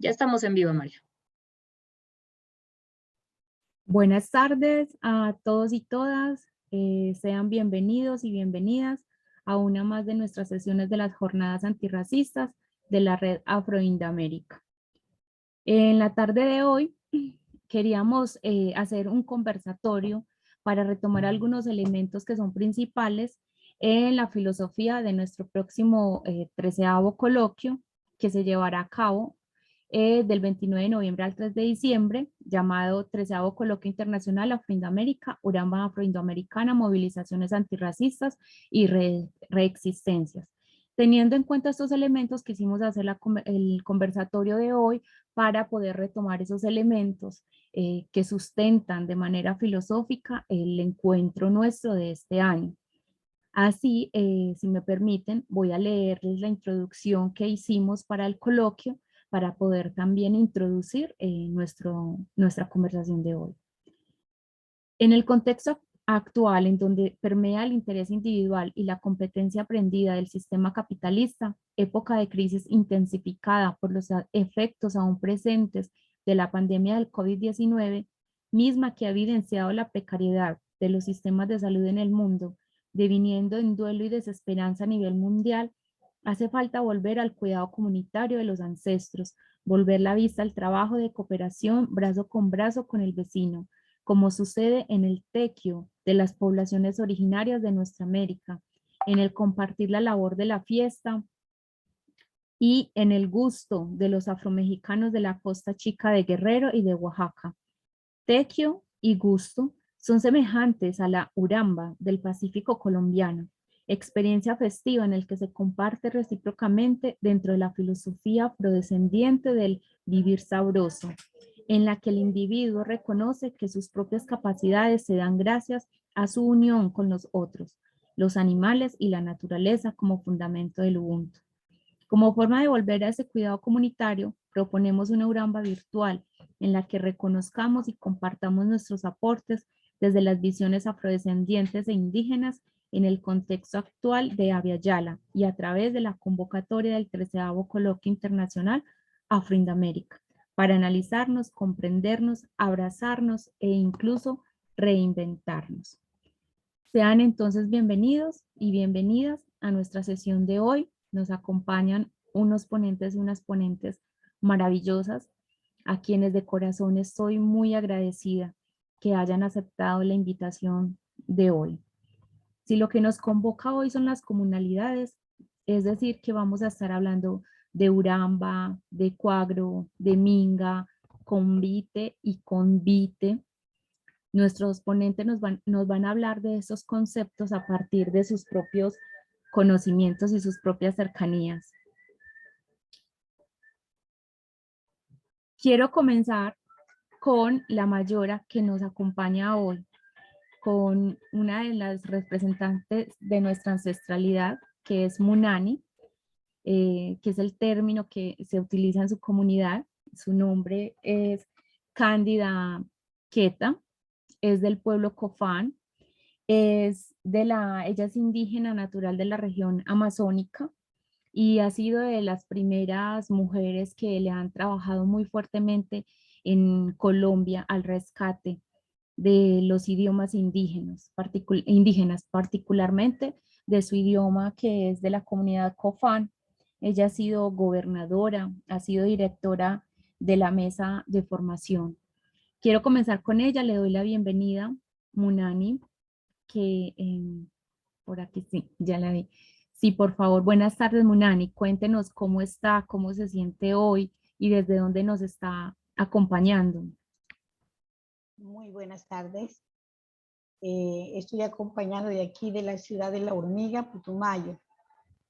Ya estamos en vivo, María. Buenas tardes a todos y todas. Sean bienvenidos y bienvenidas a una más de nuestras sesiones de las jornadas antirracistas de la Red Afroindamérica. En la tarde de hoy queríamos hacer un conversatorio para retomar algunos elementos que son principales en la filosofía de nuestro próximo 13º coloquio que se llevará a cabo del 29 de noviembre al 3 de diciembre, llamado 13º Coloquio Internacional Afroindamérica, Uramba Afroindoamericana, Movilizaciones Antirracistas y Reexistencias. Teniendo en cuenta estos elementos, quisimos hacer el conversatorio de hoy para poder retomar esos elementos que sustentan de manera filosófica el encuentro nuestro de este año. Así, si me permiten, voy a leerles la introducción que hicimos para el coloquio para poder también introducir nuestra conversación de hoy. En el contexto actual, en donde permea el interés individual y la competencia aprendida del sistema capitalista, época de crisis intensificada por los efectos aún presentes de la pandemia del COVID-19, misma que ha evidenciado la precariedad de los sistemas de salud en el mundo, deviniendo en duelo y desesperanza a nivel mundial, hace falta volver al cuidado comunitario de los ancestros, volver la vista al trabajo de cooperación brazo con el vecino, como sucede en el tequio de las poblaciones originarias de nuestra América, en el compartir la labor de la fiesta y en el gusto de los afromexicanos de la costa chica de Guerrero y de Oaxaca. Tequio y gusto son semejantes a la uramba del Pacífico colombiano, experiencia festiva en el que se comparte recíprocamente dentro de la filosofía afrodescendiente del vivir sabroso, en la que el individuo reconoce que sus propias capacidades se dan gracias a su unión con los otros, los animales y la naturaleza como fundamento del Ubuntu. Como forma de volver a ese cuidado comunitario, proponemos una uramba virtual en la que reconozcamos y compartamos nuestros aportes desde las visiones afrodescendientes e indígenas en el contexto actual de Abya Yala y a través de la convocatoria del 13º Coloquio Internacional Afroindamérica, para analizarnos, comprendernos, abrazarnos e incluso reinventarnos. Sean entonces bienvenidos y bienvenidas a nuestra sesión de hoy. Nos acompañan unos ponentes y unas ponentes maravillosas, a quienes de corazón estoy muy agradecida que hayan aceptado la invitación de hoy. Si lo que nos convoca hoy son las comunalidades, es decir, que vamos a estar hablando de Uramba, de Cuagro, de Minga, Convite y Convite. Nuestros ponentes nos van a hablar de esos conceptos a partir de sus propios conocimientos y sus propias cercanías. Quiero comenzar con la mayora que nos acompaña hoy, con una de las representantes de nuestra ancestralidad, que es Munani, que es el término que se utiliza en su comunidad. Su nombre es Cándida Queta, es del pueblo Cofán, ella es indígena natural de la región amazónica y ha sido de las primeras mujeres que le han trabajado muy fuertemente en Colombia al rescate de los idiomas indígenas, particularmente de su idioma que es de la comunidad Cofán. Ella ha sido gobernadora, ha sido directora de la mesa de formación. Quiero comenzar con ella, le doy la bienvenida, Munani, que por aquí sí, ya la vi. Sí, por favor, buenas tardes, Munani. Cuéntenos cómo está, cómo se siente hoy y desde dónde nos está acompañando. Muy buenas tardes. Estoy acompañado de aquí de la ciudad de La Hormiga, Putumayo.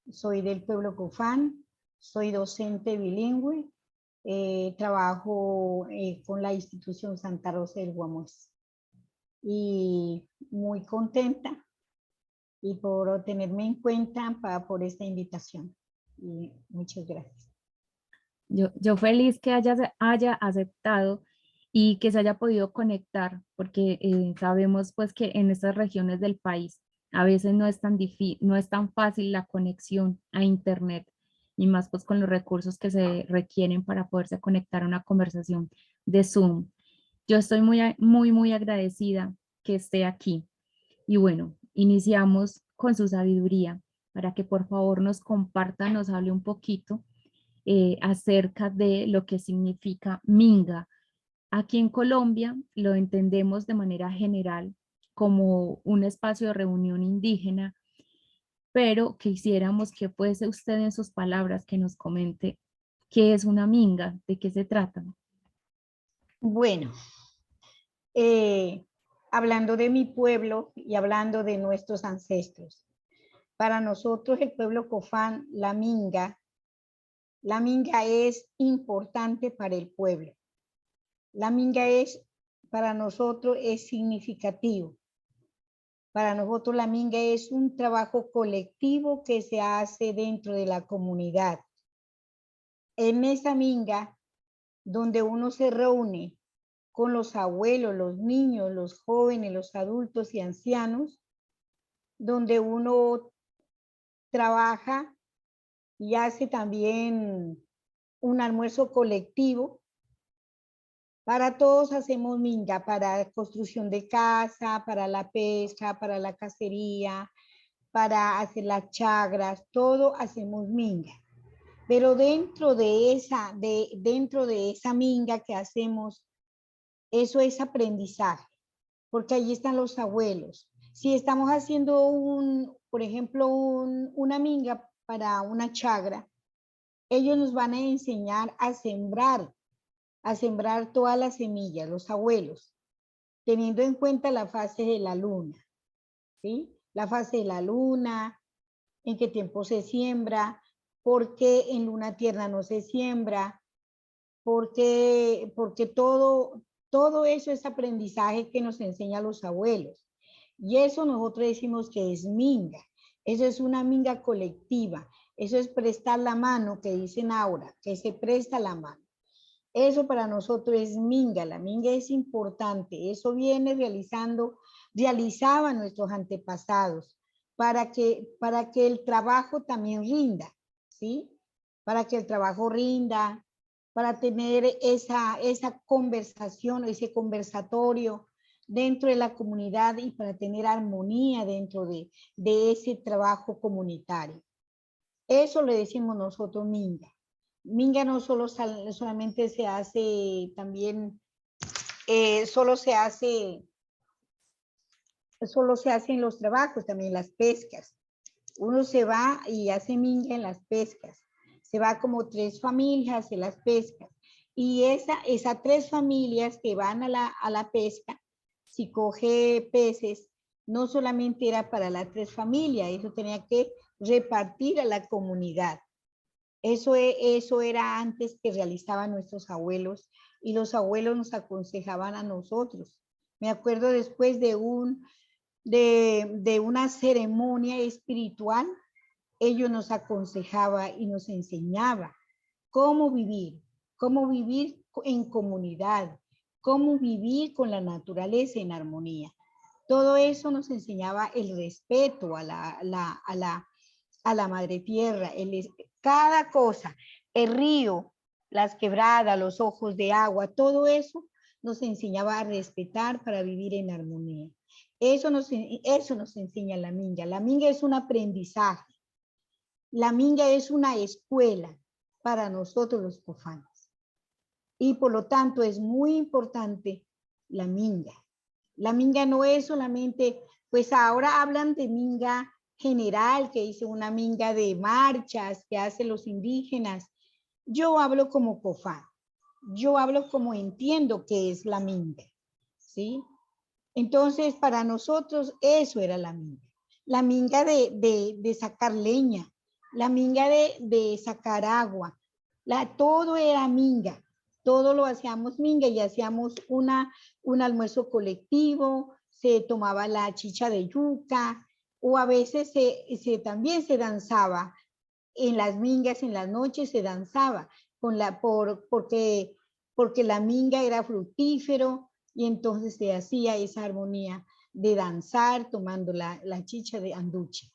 Soy del pueblo Cofán, soy docente bilingüe, trabajo con la institución Santa Rosa del Guamués. Y muy contenta y por tenerme en cuenta por esta invitación. Y muchas gracias. Yo feliz que haya aceptado y que se haya podido conectar, porque sabemos pues que en estas regiones del país a veces no es tan fácil la conexión a internet y más pues con los recursos que se requieren para poderse conectar a una conversación de Zoom. Yo estoy muy agradecida que esté aquí. Y bueno, iniciamos con su sabiduría para que por favor nos comparta, nos hable un poquito acerca de lo que significa minga. Aquí en Colombia lo entendemos de manera general como un espacio de reunión indígena, pero quisiéramos que fuese usted en sus palabras que nos comente qué es una minga, de qué se trata. Bueno, hablando de mi pueblo y hablando de nuestros ancestros. Para nosotros, el pueblo Cofán, la minga es importante para el pueblo. La minga para nosotros es significativo. Para nosotros la minga es un trabajo colectivo que se hace dentro de la comunidad. En esa minga, donde uno se reúne con los abuelos, los niños, los jóvenes, los adultos y ancianos, donde uno trabaja y hace también un almuerzo colectivo. Para todos hacemos minga, para construcción de casa, para la pesca, para la cacería, para hacer las chagras, todo hacemos minga. Pero dentro de esa minga que hacemos, eso es aprendizaje, porque allí están los abuelos. Si estamos haciendo por ejemplo, una minga para una chagra, ellos nos van a enseñar a sembrar todas las semillas, los abuelos, teniendo en cuenta la fase de la luna, ¿sí? La fase de la luna, en qué tiempo se siembra, por qué en luna tierna no se siembra, porque todo eso es aprendizaje que nos enseñan los abuelos. Y eso nosotros decimos que es minga. Eso es una minga colectiva. Eso es prestar la mano, que dicen ahora, que se presta la mano. Eso para nosotros es minga. La minga es importante. Eso realizaban nuestros antepasados para que el trabajo también rinda, ¿sí? Para que el trabajo rinda, para tener esa conversación, ese conversatorio dentro de la comunidad y para tener armonía dentro de ese trabajo comunitario. Eso le decimos nosotros minga. Minga no solamente se hace también, solo se hace en los trabajos, también las pescas. Uno se va y hace minga en las pescas. Se va como 3 familias en las pescas. Y esas 3 familias que van a la pesca, si coge peces, no solamente era para las 3 familias, eso tenía que repartir a la comunidad. Eso era antes que realizaban nuestros abuelos y los abuelos nos aconsejaban a nosotros. Me acuerdo después de una ceremonia espiritual, ellos nos aconsejaba y nos enseñaba cómo vivir en comunidad, cómo vivir con la naturaleza en armonía. Todo eso nos enseñaba el respeto a la madre tierra, cada cosa, el río, las quebradas, los ojos de agua, todo eso nos enseñaba a respetar para vivir en armonía. Eso nos enseña la minga. La minga es un aprendizaje. La minga es una escuela para nosotros los cofanes. Y por lo tanto es muy importante la minga. La minga no es solamente, pues ahora hablan de minga general, que dice una minga de marchas que hacen los indígenas. Yo hablo como cofán. Yo hablo como entiendo que es la minga, ¿sí? Entonces, para nosotros eso era la minga. La minga de sacar leña, la minga de sacar agua, todo era minga. Todo lo hacíamos minga y hacíamos un almuerzo colectivo, se tomaba la chicha de yuca, o a veces también se danzaba. En las mingas, en las noches se danzaba, porque la minga era fructífero y entonces se hacía esa armonía de danzar tomando la chicha de anduche.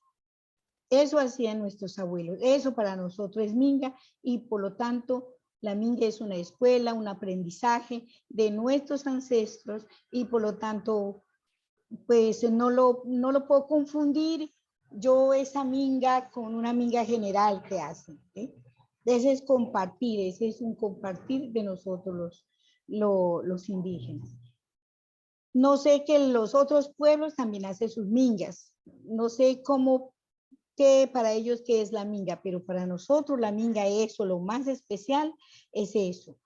Eso hacían nuestros abuelos. Eso para nosotros es minga y por lo tanto la minga es una escuela, un aprendizaje de nuestros ancestros y por lo tanto pues no lo puedo confundir yo esa minga con una minga general que hacen. ¿Sí? Ese es compartir, ese es un compartir de nosotros los indígenas. No sé que los otros pueblos también hacen sus mingas. No sé cómo, qué para ellos qué es la minga, pero para nosotros la minga es eso, lo más especial es eso.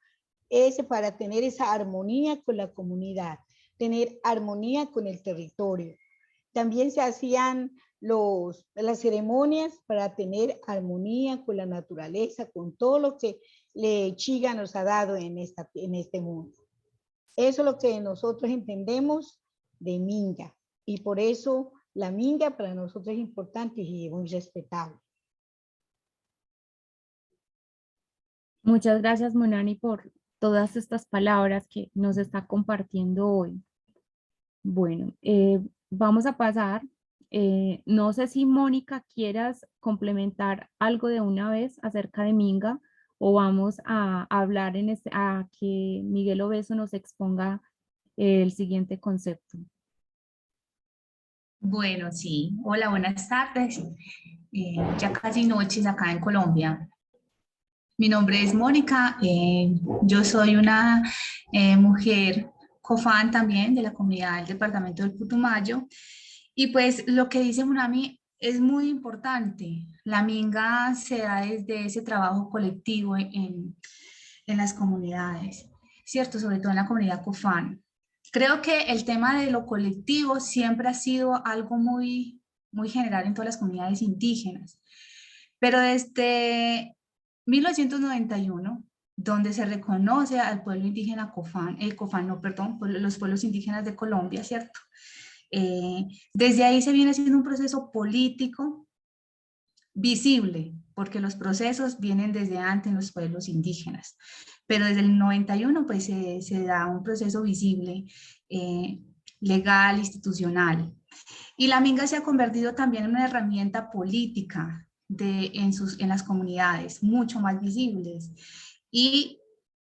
Es para tener esa armonía con la comunidad, tener armonía con el territorio. También se hacían las ceremonias para tener armonía con la naturaleza, con todo lo que Chiga nos ha dado en este mundo. Eso es lo que nosotros entendemos de minga. Y por eso la minga para nosotros es importante y muy respetable. Muchas gracias, Munani, por todas estas palabras que nos está compartiendo hoy. Bueno, vamos a pasar. No sé si Mónica quieras complementar algo de una vez acerca de Minga o vamos a hablar a que Miguel Obeso nos exponga el siguiente concepto. Bueno, sí. Hola, buenas tardes. Ya casi noches acá en Colombia. Mi nombre es Mónica. Yo soy una mujer COFAN también de la comunidad del departamento del Putumayo. Y pues lo que dice Munami es muy importante. La minga se da desde ese trabajo colectivo en las comunidades, ¿cierto? Sobre todo en la comunidad COFAN. Creo que el tema de lo colectivo siempre ha sido algo muy general en todas las comunidades indígenas, pero desde 1991, donde se reconoce al pueblo indígena COFAN, COFAN no, perdón, los pueblos indígenas de Colombia, ¿cierto? Desde ahí se viene haciendo un proceso político visible, porque los procesos vienen desde antes en los pueblos indígenas, pero desde el 91 pues se da un proceso visible, legal, institucional. Y la minga se ha convertido también en una herramienta política en las comunidades, mucho más visibles. Y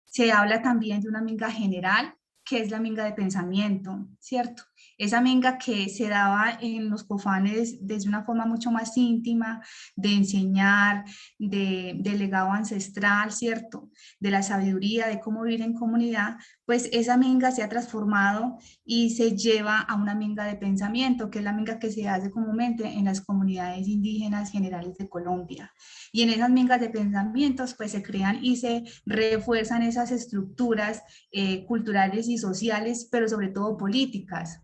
se habla también de una minga general, que es la minga de pensamiento, ¿cierto? Esa minga que se daba en los cofanes desde una forma mucho más íntima, de enseñar, de legado ancestral, ¿cierto? De la sabiduría, de cómo vivir en comunidad, pues esa minga se ha transformado y se lleva a una minga de pensamiento, que es la minga que se hace comúnmente en las comunidades indígenas generales de Colombia. Y en esas mingas de pensamientos, pues se crean y se refuerzan esas estructuras culturales y sociales, pero sobre todo políticas.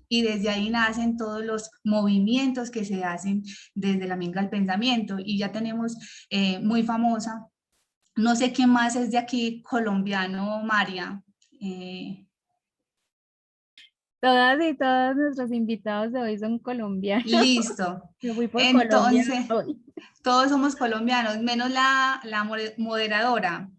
Y desde ahí nacen todos los movimientos que se hacen desde la minga del pensamiento. Y ya tenemos muy famosa, no sé quién más es de aquí, colombiano, María. Todas y todos nuestros invitados de hoy son colombianos. Listo. Yo fui por Colombia Entonces, hoy. todos somos colombianos, menos la moderadora.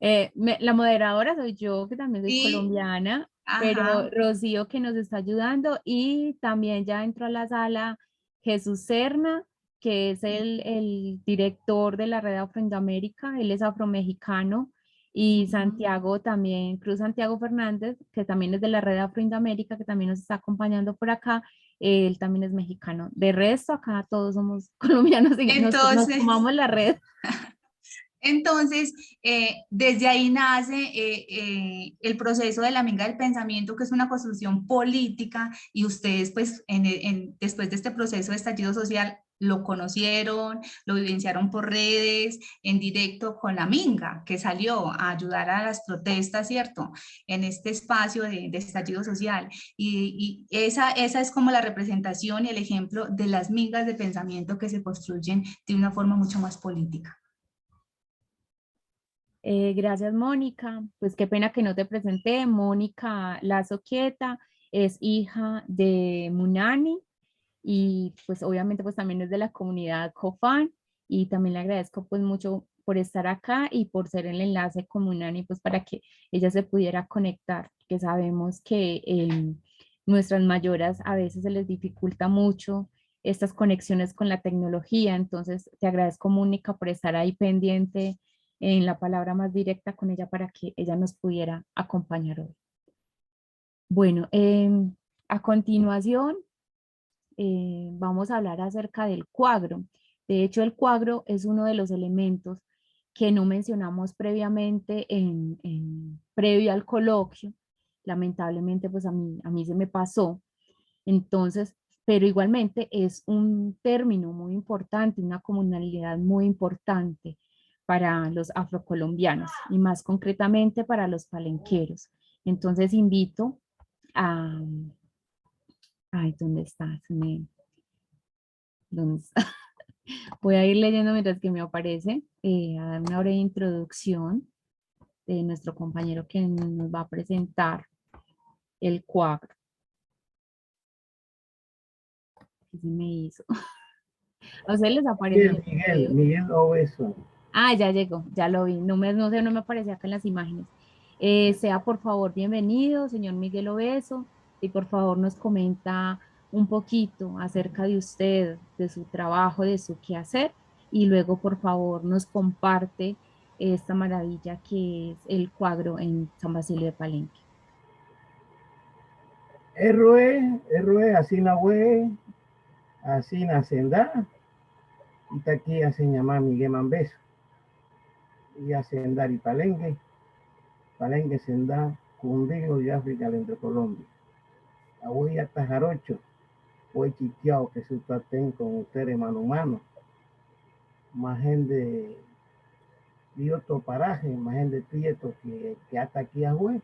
La moderadora soy yo, que también soy Y, colombiana, pero ajá, Rocío que nos está ayudando y también ya entró a la sala Jesús Serna, que es el director de la red Afroindamérica, él es afromexicano, y Santiago también, Cruz Santiago Fernández, que también es de la red Afroindamérica, que también nos está acompañando por acá, él también es mexicano. De resto, acá todos somos colombianos y nos entonces, tomamos la red. Entonces, desde ahí nace el proceso de la minga del pensamiento, que es una construcción política, y ustedes, pues, después de este proceso de estallido social, lo conocieron, lo vivenciaron por redes, en directo con la minga, que salió a ayudar a las protestas, ¿cierto? En este espacio de estallido social. Y esa es como la representación y el ejemplo de las mingas de pensamiento que se construyen de una forma mucho más política. Gracias, Mónica. Pues qué pena que no te presenté. Mónica Lazo Quieta es hija de Munani y pues obviamente pues también es de la comunidad COFAN y también le agradezco pues mucho por estar acá y por ser el enlace con Munani pues para que ella se pudiera conectar, que sabemos que nuestras mayoras a veces se les dificulta mucho estas conexiones con la tecnología. Entonces, te agradezco, Mónica, por estar ahí pendiente en la palabra más directa con ella para que ella nos pudiera acompañar hoy. Bueno, a continuación vamos a hablar acerca del cuadro. De hecho, el cuadro es uno de los elementos que no mencionamos previamente previo al coloquio. Lamentablemente, pues a mí se me pasó. Entonces, pero igualmente es un término muy importante, una comunalidad muy importante para los afrocolombianos y más concretamente para los palenqueros. Entonces invito a... Ay, ¿dónde está? ¿Dónde está? Voy a ir leyendo mientras que me aparece, a dar una breve introducción de nuestro compañero que nos va a presentar el cuadro. ¿Qué se me hizo? A ustedes les aparece en el video. Miguel Obeso. Ah, ya llegó, ya lo vi. No sé, no me aparecía acá en las imágenes. Sea por favor bienvenido, señor Miguel Obeso, y por favor nos comenta un poquito acerca de usted, de su trabajo, de su quehacer, y luego por favor nos comparte esta maravilla que es el cuadro en San Basilio de Palenque. Erroe, así nahue, así nacenda, y está aquí a se llama Miguel Mambeso, y a sendar y Palenque senda, cundigo de África dentro de Colombia. Ahoy hasta jarocho, fue chiquiao que su tatén con ustedes mano a mano. Más gente de otro paraje, más gente prieto que hasta aquí a juez,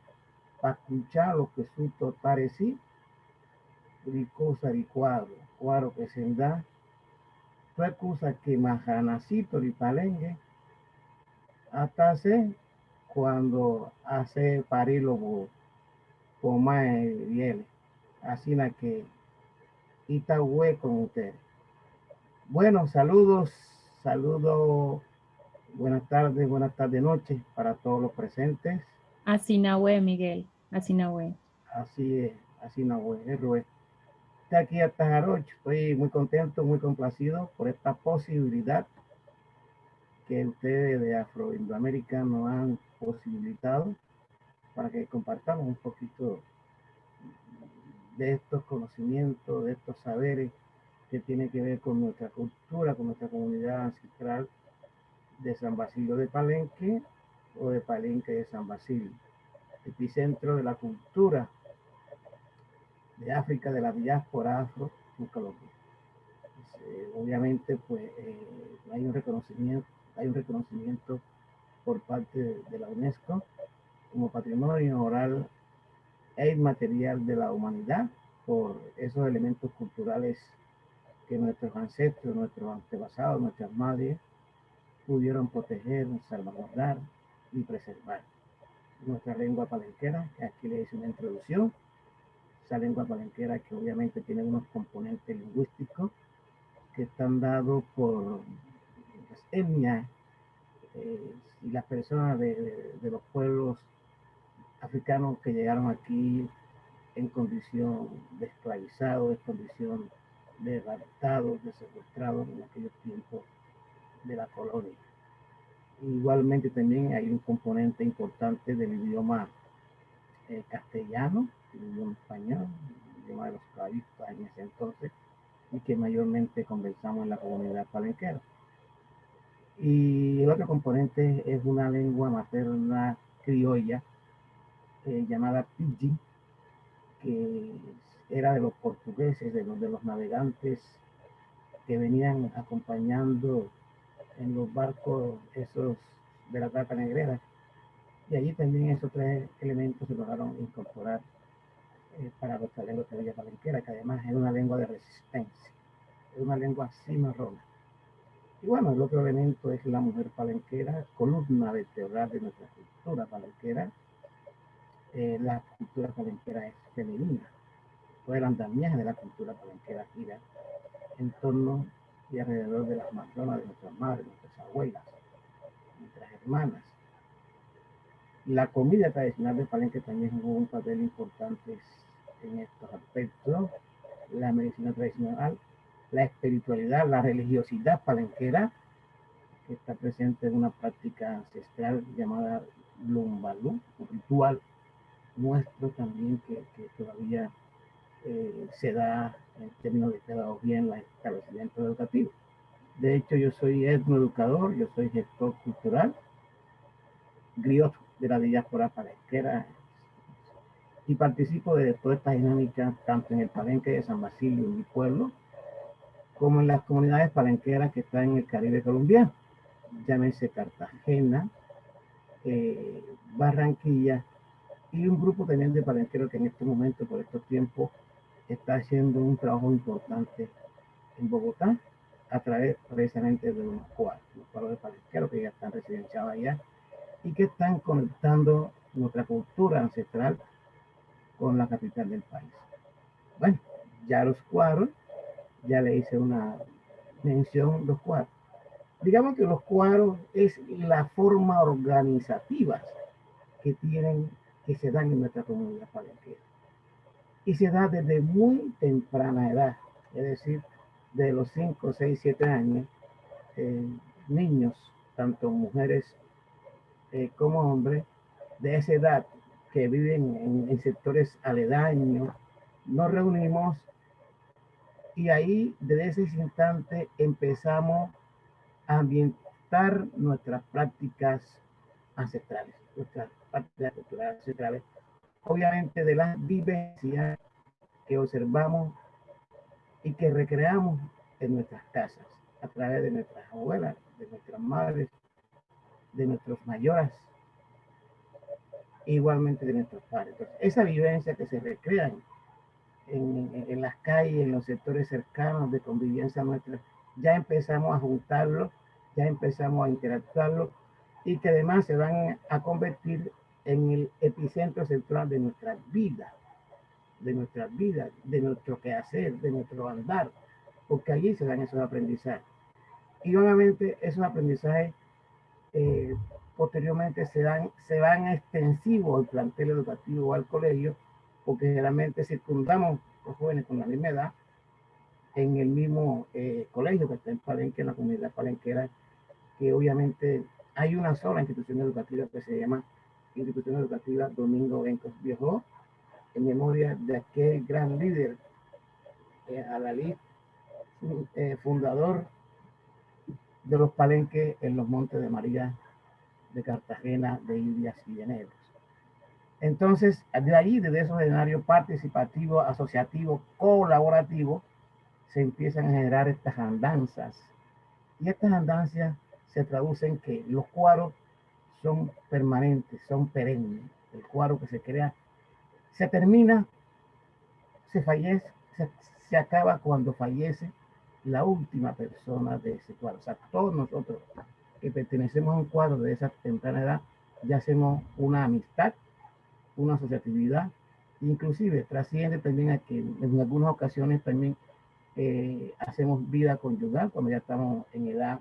para escuchar lo que su parecí, y cosa y cuadro que se da. Otra cosa que majanacito y palenque hasta hace cuando hace parirlo por más viene. Así na que está hueco con ustedes. Bueno, saludos, buenas tardes, noches para todos los presentes. Así Nahue, Miguel, así Nahue. Así es, así no es, Rubén. Está aquí hasta Jarocho. Estoy muy contento, muy complacido por esta posibilidad que ustedes de Afro-Indoamérica nos han posibilitado para que compartamos un poquito de estos conocimientos, de estos saberes que tienen que ver con nuestra cultura, con nuestra comunidad ancestral de San Basilio de Palenque o de Palenque de San Basilio, epicentro de la cultura de África, de la diáspora afro en Colombia. Obviamente, pues hay un reconocimiento por parte de la UNESCO como patrimonio oral e inmaterial de la humanidad por esos elementos culturales que nuestros ancestros, nuestros antepasados, nuestras madres pudieron proteger, salvaguardar y preservar. Nuestra lengua palenquera, que aquí le hice una introducción, esa lengua palenquera que obviamente tiene unos componentes lingüísticos que están dados por las etnias y las personas de los pueblos africanos que llegaron aquí en condición de esclavizados, en condición de raptados, de secuestrados en aquellos tiempos de la colonia. Igualmente también hay un componente importante del idioma castellano, el idioma español, el idioma de los clavistas en ese entonces, y que mayormente conversamos en la comunidad palenquera. Y el otro componente es una lengua materna criolla llamada Pidgin, que era de los portugueses, de los navegantes que venían acompañando en los barcos esos de la trata negrera. Y allí también esos tres elementos se lograron incorporar para nuestra lengua criolla palenquera, que además es una lengua de resistencia, es una lengua cimarrona. Y bueno, el otro elemento es la mujer palenquera, columna vertebral de nuestra cultura palenquera. La cultura palenquera es femenina. Todo el andamiaje de la cultura palenquera gira en torno y alrededor de las matronas de nuestras madres, nuestras abuelas, nuestras hermanas. La comida tradicional de Palenque también jugó un papel importante en estos aspectos. La medicina tradicional la espiritualidad, la religiosidad palenquera, que está presente en una práctica ancestral llamada Lumbalú, un ritual nuestro también que todavía se da en términos de pedagogía en los establecimientos educativos. De hecho, yo soy etnoeducador, yo soy gestor cultural, griot de la diáspora palenquera, y participo de toda esta dinámica tanto en el Palenque de San Basilio, mi pueblo, como en las comunidades palenqueras que están en el Caribe colombiano, llámese Cartagena, Barranquilla, y un grupo también de palenqueros que en este momento, por estos tiempos, está haciendo un trabajo importante en Bogotá, a través precisamente de los cuadros de palenqueros que ya están residenciados allá y que están conectando nuestra cultura ancestral con la capital del país. Bueno, ya los cuadros, ya le hice una mención, los cuadros. Digamos que los cuadros es la forma organizativa que tienen, que se dan en nuestra comunidad palenquera. Y se da desde muy temprana edad, es decir, de los 5, 6, 7 años, niños, tanto mujeres como hombres, de esa edad que viven en sectores aledaños, nos reunimos y ahí desde ese instante empezamos a ambientar nuestras prácticas ancestrales, nuestras prácticas culturales ancestrales, obviamente de las vivencias que observamos y que recreamos en nuestras casas, a través de nuestras abuelas, de nuestras madres, de nuestros mayores, igualmente de nuestros padres. Entonces, esa vivencia que se recrea en las calles, en los sectores cercanos de convivencia nuestra, ya empezamos a juntarlo, ya empezamos a interactuarlo y que además se van a convertir en el epicentro central de nuestras vidas, de nuestro quehacer, de nuestro andar, porque allí se dan esos aprendizajes. Y obviamente esos aprendizajes posteriormente se van extensivos al plantel educativo o al colegio, porque generalmente circundamos los jóvenes con la misma edad en el mismo colegio que está en Palenque, en la comunidad palenquera, que obviamente hay una sola institución educativa que se llama Institución Educativa Domingo Bencos Viejo, en memoria de aquel gran líder, Adalid, fundador de los Palenques en los Montes de María, de Cartagena, de Indias y de Negros. Entonces, de ahí, desde esos escenarios participativos, asociativos, colaborativos, se empiezan a generar estas andanzas. Y estas andanzas se traducen en que los cuadros son permanentes, son perennes. El cuadro que se crea se termina, se fallece, se acaba cuando fallece la última persona de ese cuadro. O sea, todos nosotros que pertenecemos a un cuadro de esa temprana edad, ya hacemos una amistad, una asociatividad, inclusive trasciende también a que en algunas ocasiones también hacemos vida conyugal cuando ya estamos en edad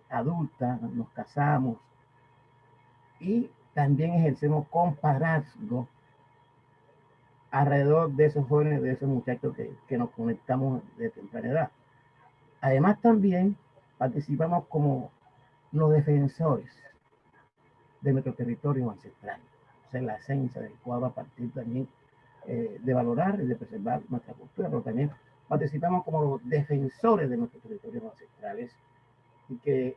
adulta, nos casamos y también ejercemos compadrazgo alrededor de esos jóvenes, de esos muchachos que nos conectamos de temprana edad. Además también participamos como los defensores de nuestro territorio ancestral. O sea, la esencia del cuadro a partir también de valorar y de preservar nuestra cultura, pero también participamos como los defensores de nuestros territorios ancestrales y que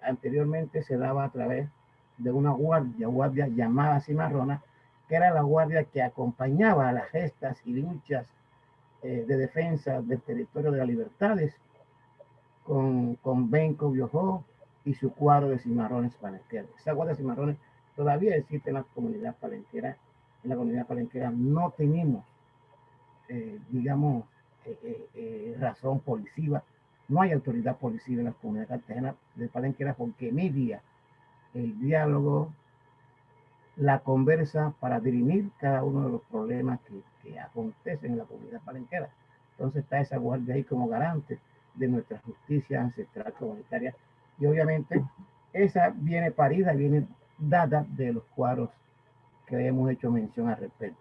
anteriormente se daba a través de una guardia llamada cimarrona, que era la guardia que acompañaba a las gestas y luchas de defensa del territorio de las libertades con Benco Biojó y su cuadro de cimarrones palenqueros. Esa guardia de cimarrones todavía existe en la comunidad palenquera. En la comunidad palenquera no tenemos, digamos, razón policiva. No hay autoridad policiva en la comunidad cartagena de palenquera porque media el diálogo, la conversa para dirimir cada uno de los problemas que acontecen en la comunidad palenquera. Entonces está esa guardia ahí como garante de nuestra justicia ancestral comunitaria y obviamente esa viene parida, viene dada de los cuadros que hemos hecho mención al respecto.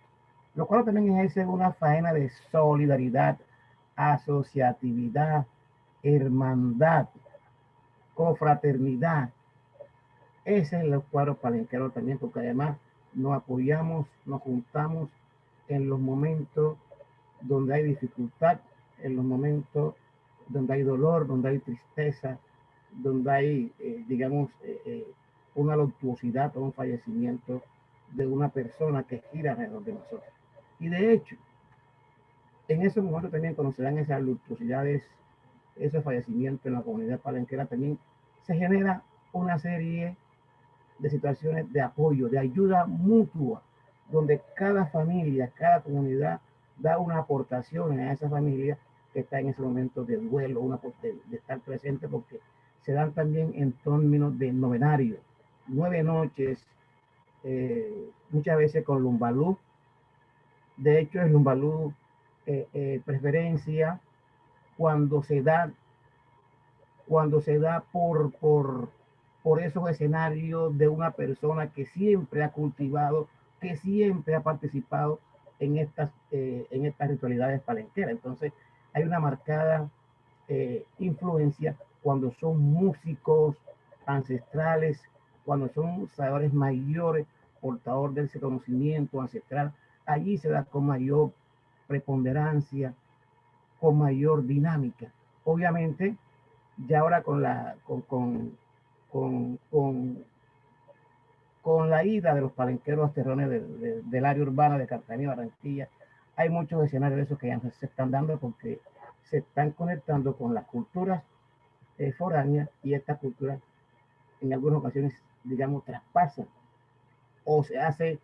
Los cuadros también ejercen una faena de solidaridad asociatividad, hermandad, confraternidad. Ese es el cuadro palenquero también, porque además nos apoyamos, nos juntamos en los momentos donde hay dificultad, en los momentos donde hay dolor, donde hay tristeza, donde hay, una luctuosidad o un fallecimiento de una persona que gira alrededor de nosotros. Y de hecho, en esos momentos también cuando se dan esas luctuosidades, esos fallecimientos en la comunidad palenquera, también se genera una serie de situaciones de apoyo, de ayuda mutua, donde cada familia, cada comunidad da una aportación a esa familia que está en ese momento de duelo, de estar presente, porque se dan también en términos de novenario, 9 noches, muchas veces con lumbalú. De hecho, el lumbalú preferencia cuando se da por esos escenarios de una persona que siempre ha cultivado, que siempre ha participado en estas ritualidades palenqueras. Entonces, hay una marcada influencia cuando son músicos ancestrales, cuando son sabedores mayores, portador de ese conocimiento ancestral. Allí se da con mayor preponderancia, con mayor dinámica. Obviamente, ya ahora con la ida de los palenqueros a terrones del área urbana de Cartagena y Barranquilla, hay muchos escenarios de esos que ya se están dando porque se están conectando con las culturas foráneas, y estas culturas en algunas ocasiones, digamos, traspasan o se hace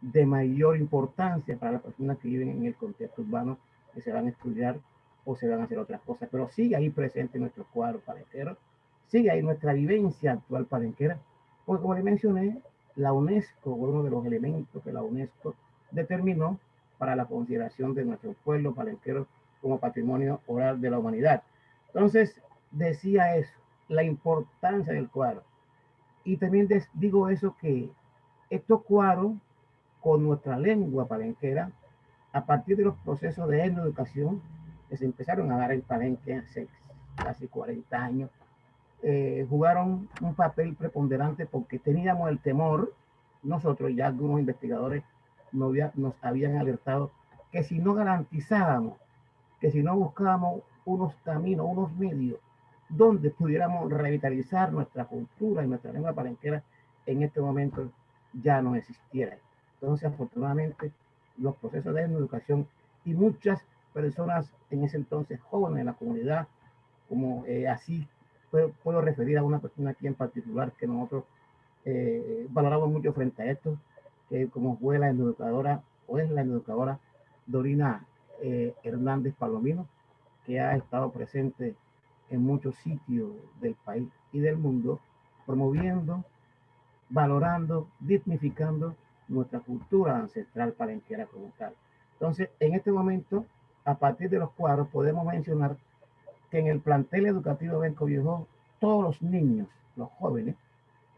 de mayor importancia para las personas que viven en el contexto urbano, que se van a estudiar o se van a hacer otras cosas, pero sigue ahí presente nuestro cuadro palenquero, sigue ahí nuestra vivencia actual palenquera, porque como les mencioné, la UNESCO, uno de los elementos que la UNESCO determinó para la consideración de nuestro pueblo palenquero como patrimonio oral de la humanidad. Entonces, decía eso, la importancia del cuadro. Y también digo eso, que estos cuadros con nuestra lengua palenquera, a partir de los procesos de etnoeducación que se empezaron a dar en Palenque hace casi 40 años, jugaron un papel preponderante porque teníamos el temor, nosotros ya algunos investigadores nos habían alertado, que si no garantizábamos, que si no buscábamos unos caminos, unos medios, donde pudiéramos revitalizar nuestra cultura y nuestra lengua palenquera, en este momento ya no existiera. Entonces, afortunadamente, los procesos de educación y muchas personas en ese entonces jóvenes en la comunidad, como así puedo referir a una persona aquí en particular que nosotros valoramos mucho frente a esto, que como fue la educadora, o es la educadora Dorina Hernández Palomino, que ha estado presente en muchos sitios del país y del mundo, promoviendo, valorando, dignificando nuestra cultura ancestral palenquera como tal. Entonces, en este momento, a partir de los cuadros, podemos mencionar que en el plantel educativo de Benco Viejo, todos los niños, los jóvenes,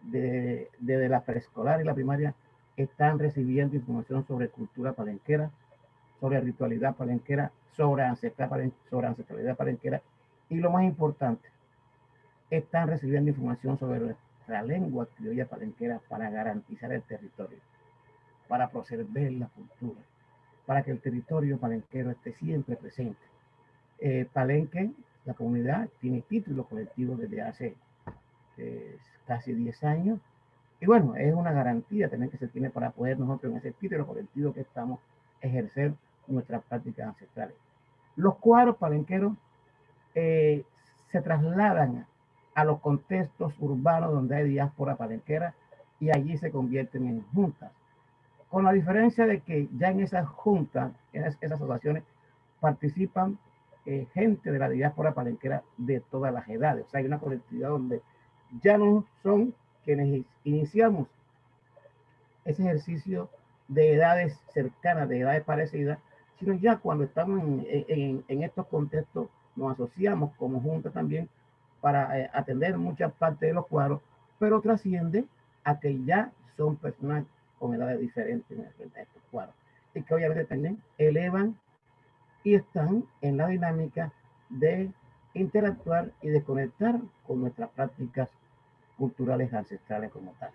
desde la preescolar y la primaria, están recibiendo información sobre cultura palenquera, sobre ritualidad palenquera, sobre ancestralidad palenquera, y lo más importante, están recibiendo información sobre nuestra lengua criolla palenquera para garantizar el territorio, para preservar la cultura, para que el territorio palenquero esté siempre presente. Palenque, la comunidad, tiene título colectivo desde hace casi 10 años, y bueno, es una garantía también que se tiene para poder nosotros en ese título colectivo que estamos ejercer nuestras prácticas ancestrales. Los cuadros palenqueros se trasladan a los contextos urbanos donde hay diáspora palenquera y allí se convierten en juntas. Con la diferencia de que ya en esas juntas, en esas asociaciones, participan gente de la diáspora palenquera de todas las edades. O sea, hay una colectividad donde ya no son quienes iniciamos ese ejercicio de edades cercanas, de edades parecidas, sino ya cuando estamos en estos contextos nos asociamos como junta también para atender muchas partes de los cuadros, pero trasciende a que ya son personas con edades diferentes frente a estos cuadros y que obviamente también elevan y están en la dinámica de interactuar y de conectar con nuestras prácticas culturales ancestrales como tal.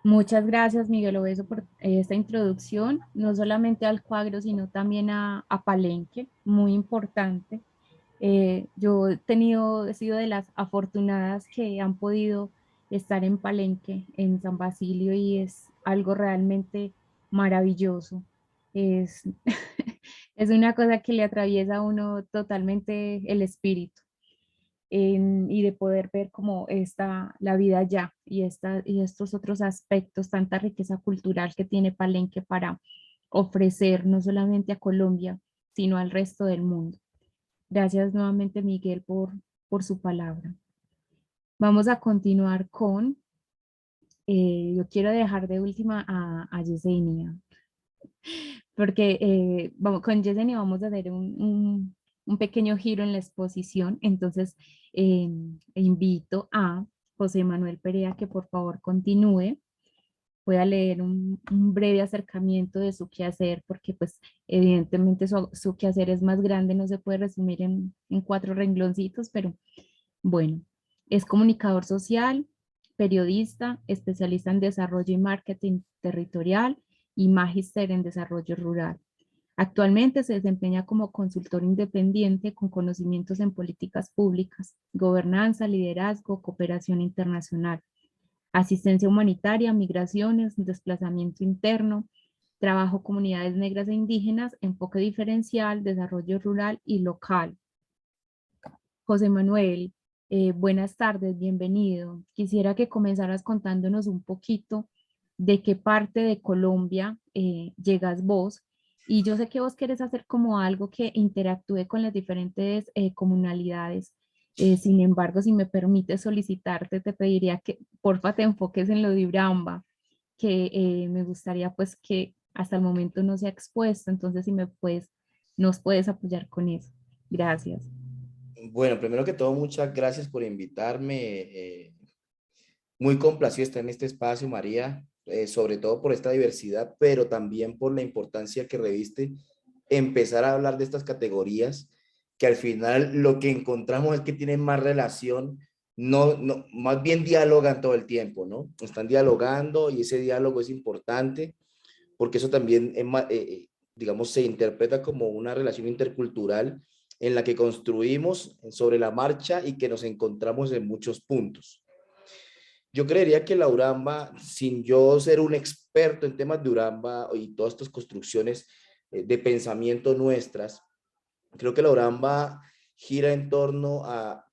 Muchas gracias, Miguel Obeso, por esta introducción, no solamente al cuadro, sino también a Palenque, muy importante. Yo he sido de las afortunadas que han podido estar en Palenque, en San Basilio, y es algo realmente maravilloso. Es, es una cosa que le atraviesa a uno totalmente el espíritu, y de poder ver cómo está la vida allá y estos otros aspectos, tanta riqueza cultural que tiene Palenque para ofrecer no solamente a Colombia, sino al resto del mundo. Gracias nuevamente, Miguel, por su palabra. Vamos a continuar con, yo quiero dejar de última a Yesenia, porque con Yesenia vamos a hacer un pequeño giro en la exposición. Entonces, invito a José Manuel Perea que por favor continúe. Voy a leer un breve acercamiento de su quehacer, porque pues evidentemente su quehacer es más grande, no se puede resumir en 4 rengloncitos, pero bueno, es comunicador social, periodista, especialista en desarrollo y marketing territorial y magíster en desarrollo rural. Actualmente se desempeña como consultor independiente con conocimientos en políticas públicas, gobernanza, liderazgo, cooperación internacional, asistencia humanitaria, migraciones, desplazamiento interno, trabajo comunidades negras e indígenas, enfoque diferencial, desarrollo rural y local. José Manuel, buenas tardes, bienvenido. Quisiera que comenzaras contándonos un poquito de qué parte de Colombia llegas vos. Y yo sé que vos querés hacer como algo que interactúe con las diferentes comunalidades. Sin embargo, si me permites solicitarte, te pediría que porfa te enfoques en lo de Uramba, que me gustaría pues que hasta el momento no se ha expuesto. Entonces, si nos puedes apoyar con eso. Gracias. Bueno, primero que todo, muchas gracias por invitarme. Muy complacido estar en este espacio, María, sobre todo por esta diversidad, pero también por la importancia que reviste empezar a hablar de estas categorías, que al final lo que encontramos es que tienen más relación, más bien dialogan todo el tiempo, ¿no? Están dialogando y ese diálogo es importante porque eso también, digamos, se interpreta como una relación intercultural en la que construimos sobre la marcha y que nos encontramos en muchos puntos. Yo creería que la Uramba, sin yo ser un experto en temas de Uramba y todas estas construcciones de pensamiento nuestras, creo que la Uramba gira en torno a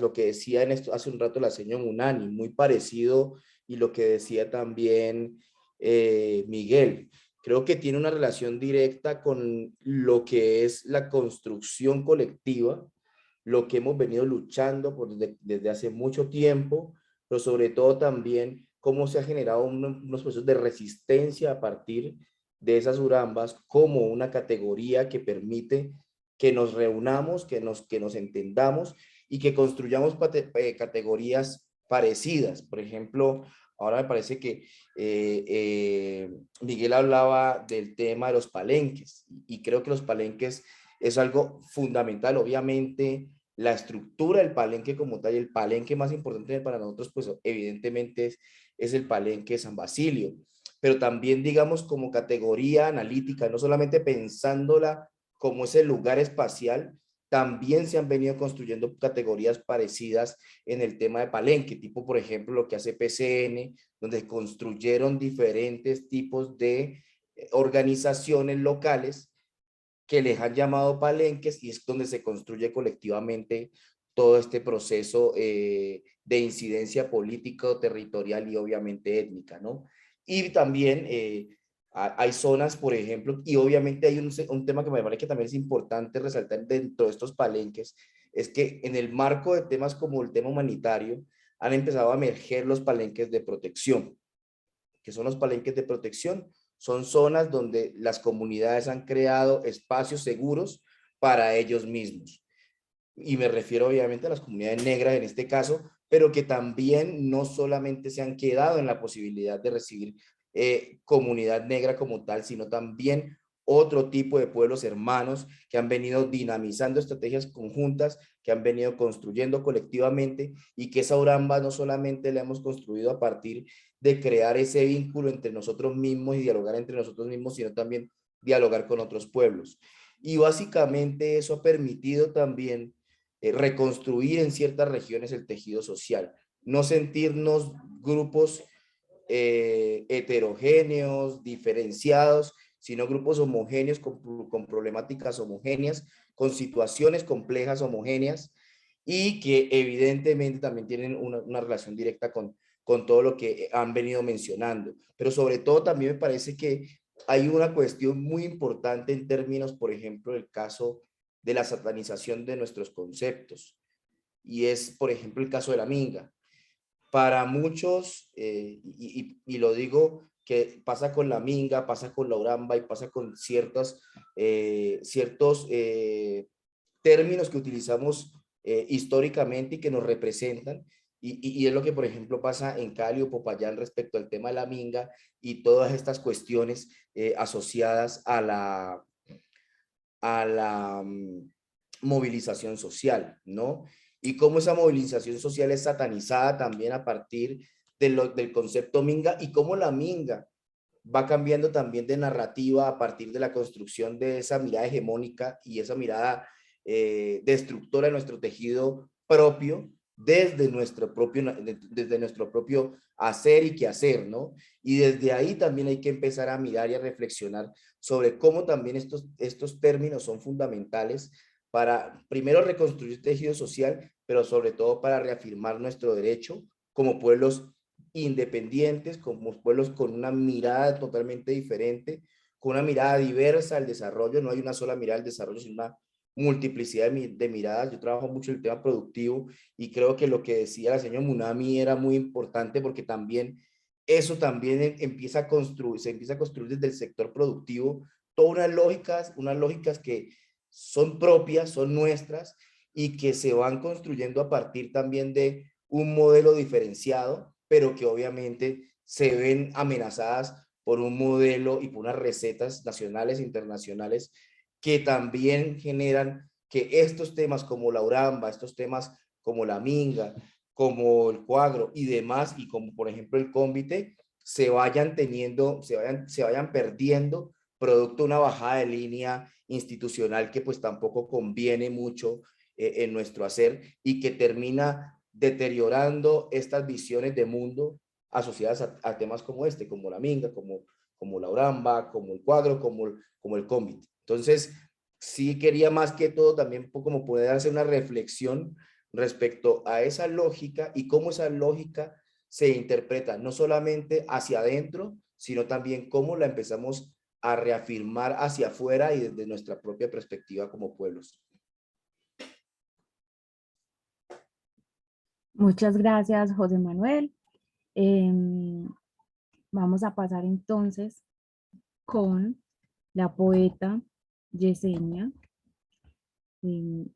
lo que decía hace un rato la señora Munani, muy parecido, y lo que decía también Miguel. Creo que tiene una relación directa con lo que es la construcción colectiva, lo que hemos venido luchando desde hace mucho tiempo, pero sobre todo también cómo se ha generado unos procesos de resistencia a partir de esas urambas como una categoría que permite que nos reunamos, que nos entendamos y que construyamos categorías parecidas. Por ejemplo, ahora me parece que Miguel hablaba del tema de los palenques y creo que los palenques es algo fundamental. Obviamente, la estructura del palenque como tal, y el palenque más importante para nosotros, pues evidentemente es el palenque de San Basilio, pero también digamos como categoría analítica, no solamente pensándola como ese lugar espacial, también se han venido construyendo categorías parecidas en el tema de palenque, tipo por ejemplo lo que hace PCN, donde construyeron diferentes tipos de organizaciones locales que les han llamado palenques y es donde se construye colectivamente todo este proceso de incidencia política, territorial y obviamente étnica, ¿no? Y también hay zonas, por ejemplo, y obviamente hay un tema que me parece que también es importante resaltar dentro de estos palenques, es que en el marco de temas como el tema humanitario, han empezado a emerger los palenques de protección. ¿Qué son los palenques de protección? Son zonas donde las comunidades han creado espacios seguros para ellos mismos. Y me refiero obviamente a las comunidades negras en este caso, pero que también no solamente se han quedado en la posibilidad de recibir comunidad negra como tal, sino también otro tipo de pueblos hermanos que han venido dinamizando estrategias conjuntas, que han venido construyendo colectivamente, y que esa Uramba no solamente la hemos construido a partir de crear ese vínculo entre nosotros mismos y dialogar entre nosotros mismos, sino también dialogar con otros pueblos. Y básicamente eso ha permitido también reconstruir en ciertas regiones el tejido social, no sentirnos grupos heterogéneos, diferenciados, sino grupos homogéneos con problemáticas homogéneas, con situaciones complejas homogéneas, y que evidentemente también tienen una relación directa con todo lo que han venido mencionando. Pero sobre todo también me parece que hay una cuestión muy importante en términos, por ejemplo, del caso de la satanización de nuestros conceptos, y es, por ejemplo, el caso de la minga. Para muchos, y lo digo, que pasa con la minga, pasa con la uramba y pasa con ciertos términos que utilizamos históricamente y que nos representan, y es lo que, por ejemplo, pasa en Cali o Popayán respecto al tema de la minga y todas estas cuestiones asociadas a la movilización social, ¿no? Y cómo esa movilización social es satanizada también a partir del concepto minga, y cómo la minga va cambiando también de narrativa a partir de la construcción de esa mirada hegemónica y esa mirada destructora de nuestro tejido propio, desde nuestro propio hacer y quehacer, ¿no? Y desde ahí también hay que empezar a mirar y a reflexionar sobre cómo también estos términos son fundamentales para, primero, reconstruir tejido social, pero sobre todo para reafirmar nuestro derecho como pueblos independientes, como pueblos con una mirada totalmente diferente, con una mirada diversa al desarrollo. No hay una sola mirada al desarrollo, sino una multiplicidad de miradas. Yo trabajo mucho en el tema productivo, y creo que lo que decía la señora Munami era muy importante, porque también eso también empieza a construir, se empieza a construir desde el sector productivo todas unas lógicas que son propias, son nuestras, y que se van construyendo a partir también de un modelo diferenciado, pero que obviamente se ven amenazadas por un modelo y por unas recetas nacionales e internacionales que también generan que estos temas como la uramba, estos temas como la minga, como el cuagro y demás, y como por ejemplo el cómbite, se vayan perdiendo producto de una bajada de línea institucional que pues tampoco conviene mucho en nuestro hacer, y que termina deteriorando estas visiones de mundo asociadas a temas como este, como la minga, como la uramba, como el cuagro, como el cómbite. Entonces, sí quería más que todo también como poder hacer una reflexión respecto a esa lógica y cómo esa lógica se interpreta no solamente hacia adentro, sino también cómo la empezamos a reafirmar hacia afuera y desde nuestra propia perspectiva como pueblos. Muchas gracias, José Manuel. Vamos a pasar entonces con la poeta Yesenia,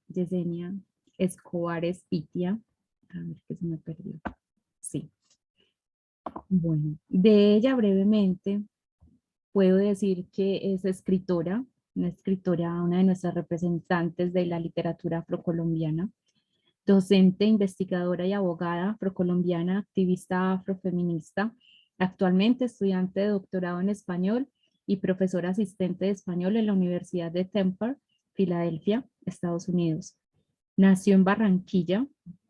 Yesenia Escobar Espitia. A ver qué se me perdió. Sí. Bueno, de ella brevemente puedo decir que es escritora, una de nuestras representantes de la literatura afrocolombiana, docente, investigadora y abogada afrocolombiana, activista afrofeminista, actualmente estudiante de doctorado en español y profesora asistente de español en la Universidad de Temple, Filadelfia, Estados Unidos. Nació en Barranquilla,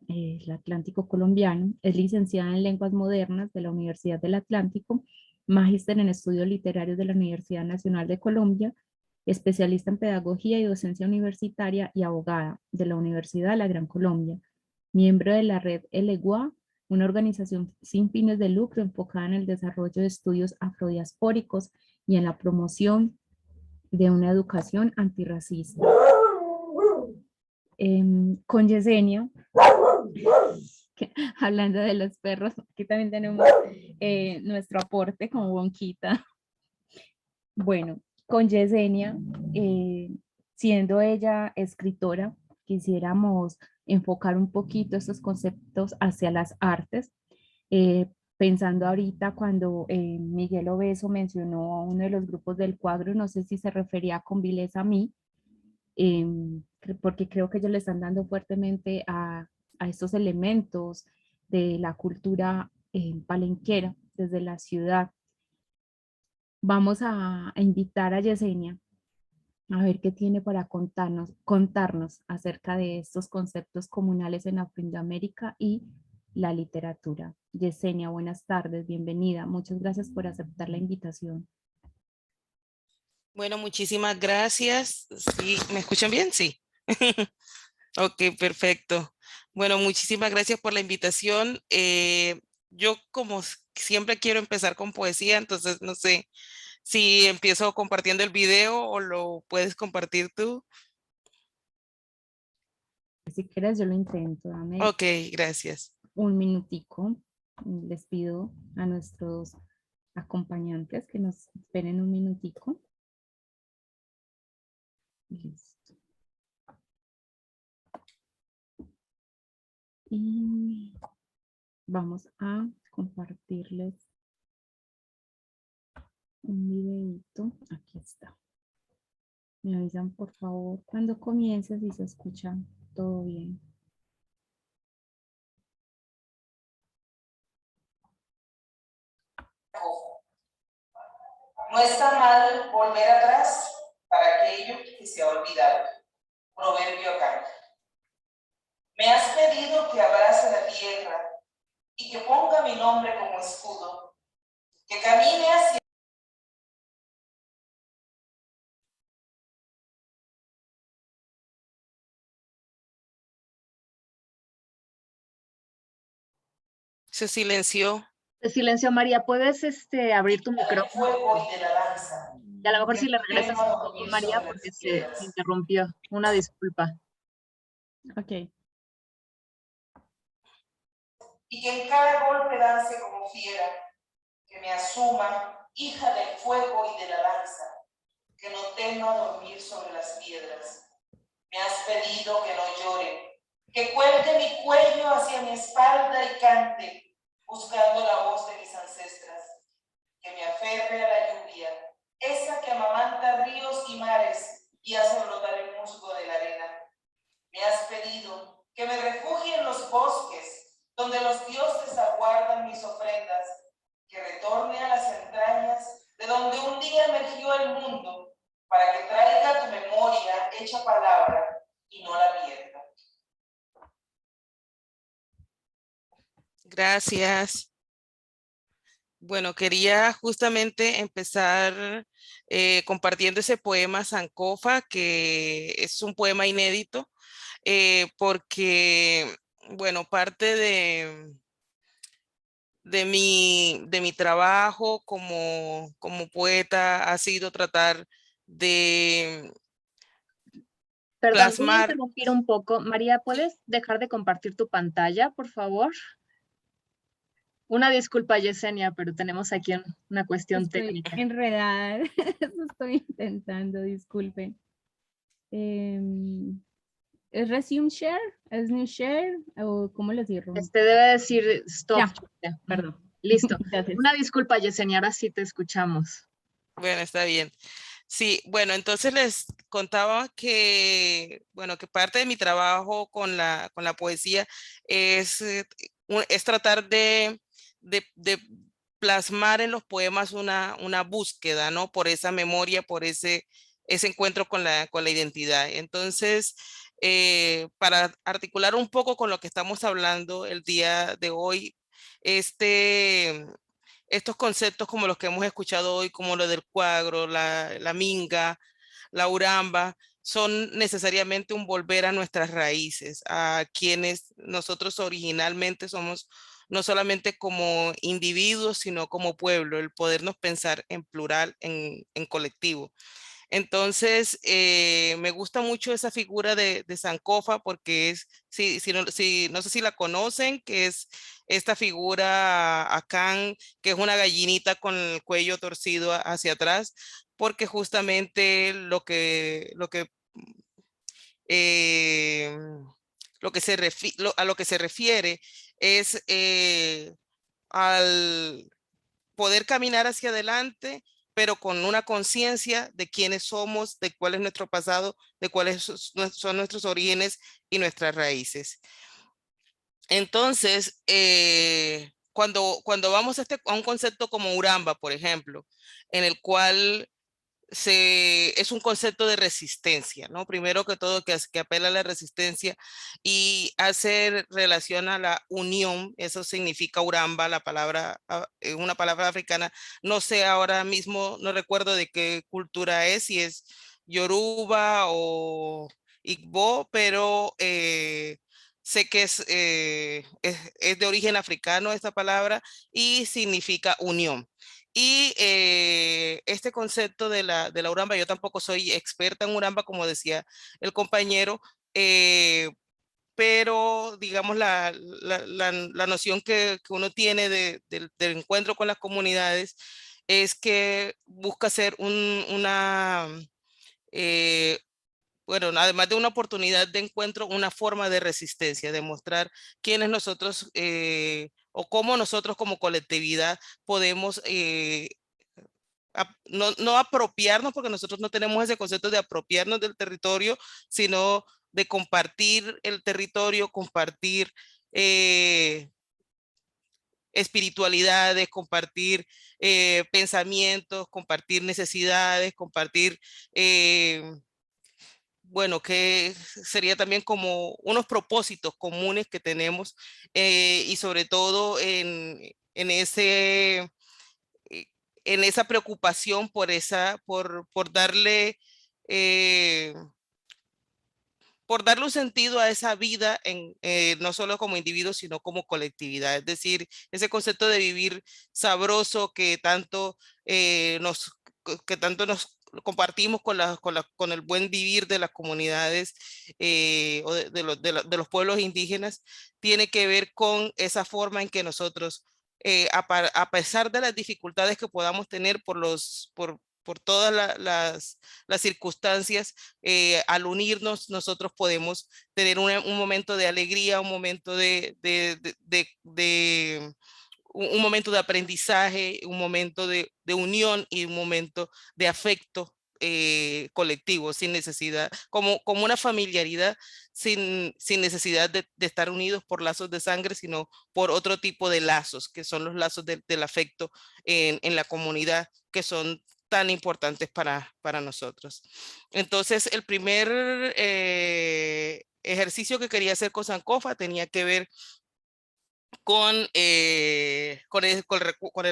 el Atlántico colombiano, es licenciada en Lenguas Modernas de la Universidad del Atlántico, magíster en Estudios Literarios de la Universidad Nacional de Colombia, especialista en Pedagogía y Docencia Universitaria y abogada de la Universidad de la Gran Colombia, miembro de la red ELEGUA, una organización sin fines de lucro enfocada en el desarrollo de estudios afrodiaspóricos y en la promoción de una educación antirracista. Con Yesenia, hablando de los perros, aquí también tenemos nuestro aporte con Wonquita. Bueno, con Yesenia, siendo ella escritora, quisiéramos enfocar un poquito estos conceptos hacia las artes, pensando ahorita cuando Miguel Obeso mencionó a uno de los grupos del cuadro, no sé si se refería con vileza a mí, porque creo que ellos le están dando fuertemente a estos elementos de la cultura palenquera desde la ciudad. Vamos a invitar a Yesenia a ver qué tiene para contarnos acerca de estos conceptos comunales en Afroamérica y la literatura. Yesenia, buenas tardes, bienvenida. Muchas gracias por aceptar la invitación. Bueno, muchísimas gracias. ¿Sí? ¿Me escuchan bien? Sí. Ok, perfecto. Bueno, muchísimas gracias por la invitación. Yo como siempre quiero empezar con poesía, entonces no sé si empiezo compartiendo el video o lo puedes compartir tú. Si quieres, yo lo intento. Dame Ok, gracias. un minutico. Les pido a nuestros acompañantes que nos esperen un minutico. Listo. Y vamos a compartirles un videito. Aquí está. Me avisan por favor cuando comience si se escucha todo bien. No está mal volver atrás para aquello que se ha olvidado. Proverbio acá. Me has pedido que abrace la tierra y que ponga mi nombre como escudo, que camine hacia Se silenció. De silencio, María, ¿puedes abrir tu del micrófono? fuego y de la danza, Y a lo mejor que si le no regresas temo a un poco, dormir María, sobre porque las se piedras. interrumpió. Una disculpa. Ok. Y que en cada golpe dance como fiera, que me asuma, hija del fuego y de la danza, que no tema dormir sobre las piedras. Me has pedido que no llore, que cuelgue mi cuello hacia mi espalda y cante, buscando la voz de mis ancestras, que me aferre a la lluvia, esa que amamanta ríos y mares y hace brotar el musgo de la arena. Me has pedido que me refugie en los bosques, donde los dioses aguardan mis ofrendas, que retorne a las entrañas de donde un día emergió el mundo, para que traiga tu memoria hecha palabra y no la pierda. Gracias. Bueno, quería justamente empezar compartiendo ese poema Sankofa, que es un poema inédito, porque, bueno, parte de mi trabajo como poeta ha sido tratar de Perdón, voy a plasmar. interrumpir un poco. María, ¿puedes dejar de compartir tu pantalla, por favor? Una disculpa, Yesenia, pero tenemos aquí una cuestión Estoy técnica. enredada. Eso estoy intentando, disculpen. ¿Es resume share? ¿Es new share? ¿O cómo les digo? Debe decir stop. Ya. Perdón. Listo. Gracias. Una disculpa, Yesenia, ahora sí te escuchamos. Bueno, está bien. Sí, bueno, entonces les contaba que, bueno, que parte de mi trabajo con la poesía es, es tratar de plasmar en los poemas una búsqueda, ¿no? Por esa memoria, por ese encuentro con la identidad. Entonces, para articular un poco con lo que estamos hablando el día de hoy, estos conceptos como los que hemos escuchado hoy, como lo del cuadro, la minga, la uramba, son necesariamente un volver a nuestras raíces, a quienes nosotros originalmente somos, no solamente como individuos, sino como pueblo, el podernos pensar en plural, en colectivo. Entonces, me gusta mucho esa figura de Sankofa porque es, no sé si la conocen, que es esta figura Akan, que es una gallinita con el cuello torcido hacia atrás, porque justamente eh, a lo que se refiere es al poder caminar hacia adelante, pero con una conciencia de quiénes somos, de cuál es nuestro pasado, de cuáles son nuestros orígenes y nuestras raíces. Entonces, cuando vamos a un concepto como Uramba, por ejemplo, en el cual es un concepto de resistencia, ¿no? Primero que todo, que apela a la resistencia y hace relación a la unión. Eso significa Uramba, la palabra, es una palabra africana. No sé ahora mismo, no recuerdo de qué cultura es, si es Yoruba o Igbo, pero sé que es de origen africano esta palabra y significa unión. Y este concepto de la Uramba, yo tampoco soy experta en Uramba, como decía el compañero, pero digamos la noción que uno tiene del encuentro con las comunidades es que busca ser eh, bueno, además de una oportunidad de encuentro, una forma de resistencia, demostrar quiénes nosotros o cómo nosotros como colectividad podemos no apropiarnos, porque nosotros no tenemos ese concepto de apropiarnos del territorio, sino de compartir el territorio, compartir espiritualidades, compartir pensamientos, compartir necesidades, compartir bueno, que sería también como unos propósitos comunes que tenemos y sobre todo eh, en esa preocupación eh, por darle un sentido a esa vida, no solo como individuo, sino como colectividad. Es decir, ese concepto de vivir sabroso que tanto nos compartimos con el buen vivir de las comunidades o de los pueblos indígenas, tiene que ver con esa forma en que nosotros, a pesar de las dificultades que podamos tener por todas las circunstancias, al unirnos nosotros podemos tener un momento de alegría, un momento un momento de aprendizaje, un momento de unión y un momento de afecto colectivo, sin necesidad, como una familiaridad, sin necesidad de estar unidos por lazos de sangre, sino por otro tipo de lazos, que son los lazos del afecto en la comunidad, que son tan importantes para nosotros. Entonces, el primer ejercicio que quería hacer con Sankofa tenía que ver con el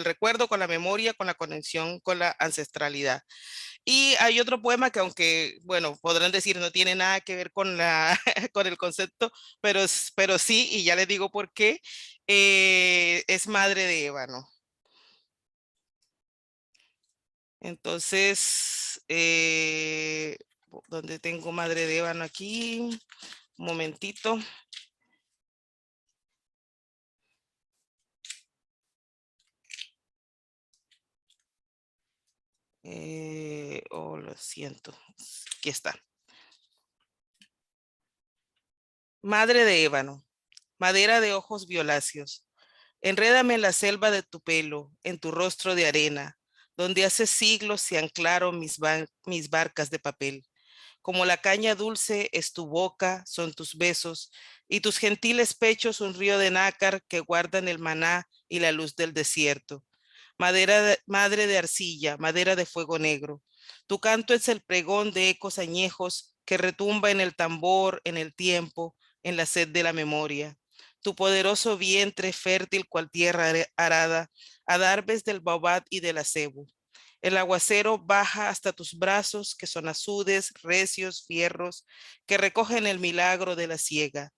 recuerdo, con la memoria, con la conexión con la ancestralidad. Y hay otro poema que, aunque, bueno, podrán decir no tiene nada que ver con, con el concepto, pero sí, y ya les digo por qué, es Madre de Ébano. Entonces, ¿dónde tengo Madre de Ébano aquí? Un momentito. Lo siento, aquí está. Madre de ébano, madera de ojos violáceos, enrédame en la selva de tu pelo, en tu rostro de arena, donde hace siglos se anclaron mis barcas de papel. Como la caña dulce es tu boca, son tus besos, y tus gentiles pechos un río de nácar que guardan el maná y la luz del desierto. Madre de arcilla, madera de fuego negro. Tu canto es el pregón de ecos añejos que retumba en el tambor, en el tiempo, en la sed de la memoria. Tu poderoso vientre fértil cual tierra arada, adarves del baobab y del acebo. El aguacero baja hasta tus brazos, que son azudes, recios, fierros, que recogen el milagro de la siega.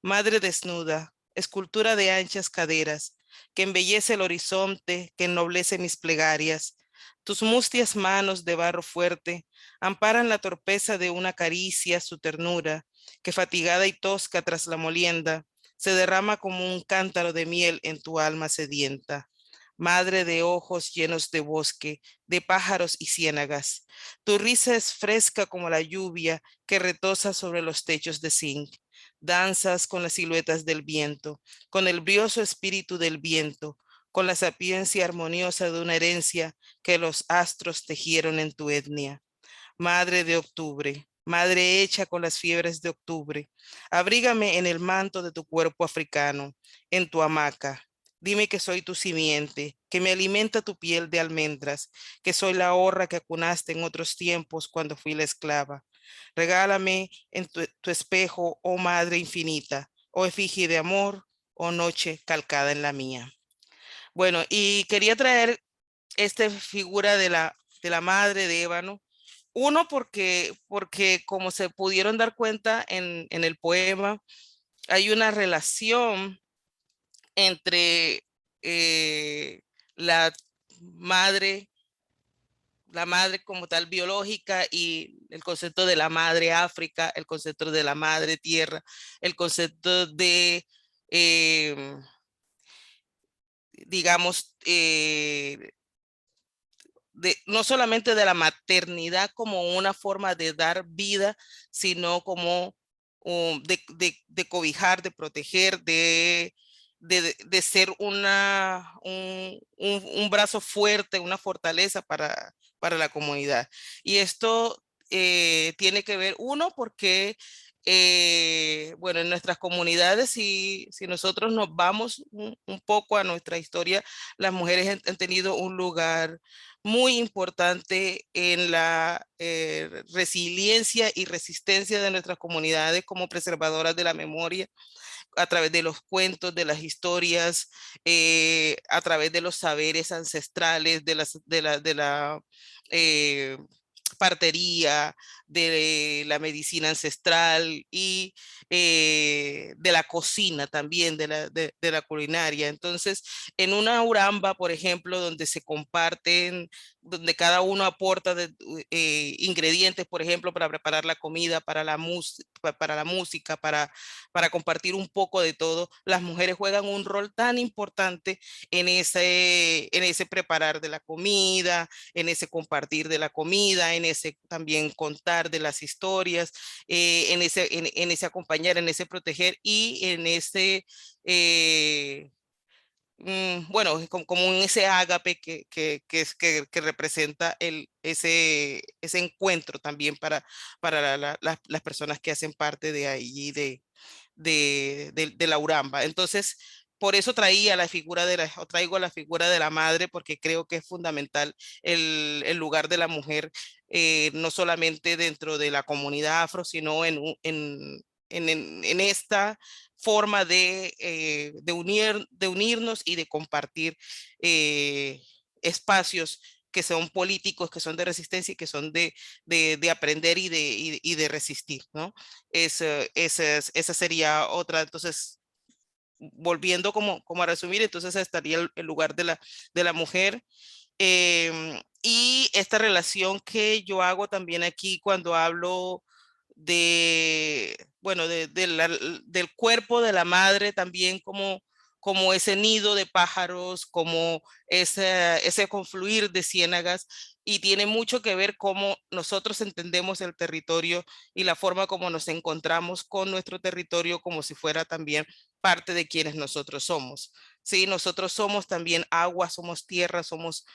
Madre desnuda, escultura de anchas caderas, que embellece el horizonte, que ennoblece mis plegarias. Tus mustias manos de barro fuerte amparan la torpeza de una caricia, su ternura, que fatigada y tosca tras la molienda, se derrama como un cántaro de miel en tu alma sedienta. Madre de ojos llenos de bosque, de pájaros y ciénagas. Tu risa es fresca como la lluvia que retosa sobre los techos de zinc. Danzas con las siluetas del viento, con el brioso espíritu del viento, con la sapiencia armoniosa de una herencia que los astros tejieron en tu etnia. Madre de octubre, madre hecha con las fiebres de octubre, abrígame en el manto de tu cuerpo africano, en tu hamaca. Dime que soy tu simiente, que me alimenta tu piel de almendras, que soy la horra que acunaste en otros tiempos cuando fui la esclava. Regálame en tu espejo, oh madre infinita, oh efigie de amor, oh noche calcada en la mía. Bueno, y quería traer esta figura de la madre de ébano. Uno, porque como se pudieron dar cuenta en el poema, hay una relación entre la madre, la madre como tal biológica y el concepto de la madre África, el concepto de la madre tierra, el concepto de, digamos, no solamente de la maternidad como una forma de dar vida, sino como de cobijar, de proteger, de ser un brazo fuerte, una fortaleza para la comunidad. Y esto tiene que ver, uno, porque bueno, en nuestras comunidades, si nosotros nos vamos un poco a nuestra historia, las mujeres han tenido un lugar muy importante en la resiliencia y resistencia de nuestras comunidades como preservadoras de la memoria, a través de los cuentos, de las historias, a través de los saberes ancestrales, de la partería, de la medicina ancestral y de la cocina también, de la culinaria. Entonces, en una uramba, por ejemplo, donde se comparten, donde cada uno aporta ingredientes, por ejemplo, para preparar la comida, para la música, para compartir un poco de todo, las mujeres juegan un rol tan importante en ese preparar de la comida, en ese compartir de la comida, en ese también contar de las historias, en ese acompañar, en ese proteger y en ese, bueno, como en ese ágape que representa ese encuentro también para las personas que hacen parte de ahí, de la Uramba. Entonces, por eso traigo la figura de la madre, porque creo que es fundamental el lugar de la mujer, no solamente dentro de la comunidad afro, sino en esta forma de unirnos y de compartir espacios que son políticos, que son de resistencia y que son de aprender y de resistir, ¿no? Esa sería otra. Entonces, volviendo como a resumir, entonces estaría el lugar de la mujer. Y esta relación que yo hago también aquí cuando hablo bueno, del cuerpo de la madre también como ese nido de pájaros, como ese confluir de ciénagas, y tiene mucho que ver cómo nosotros entendemos el territorio y la forma como nos encontramos con nuestro territorio como si fuera también parte de quienes nosotros somos. Sí, nosotros somos también agua, somos tierra, somos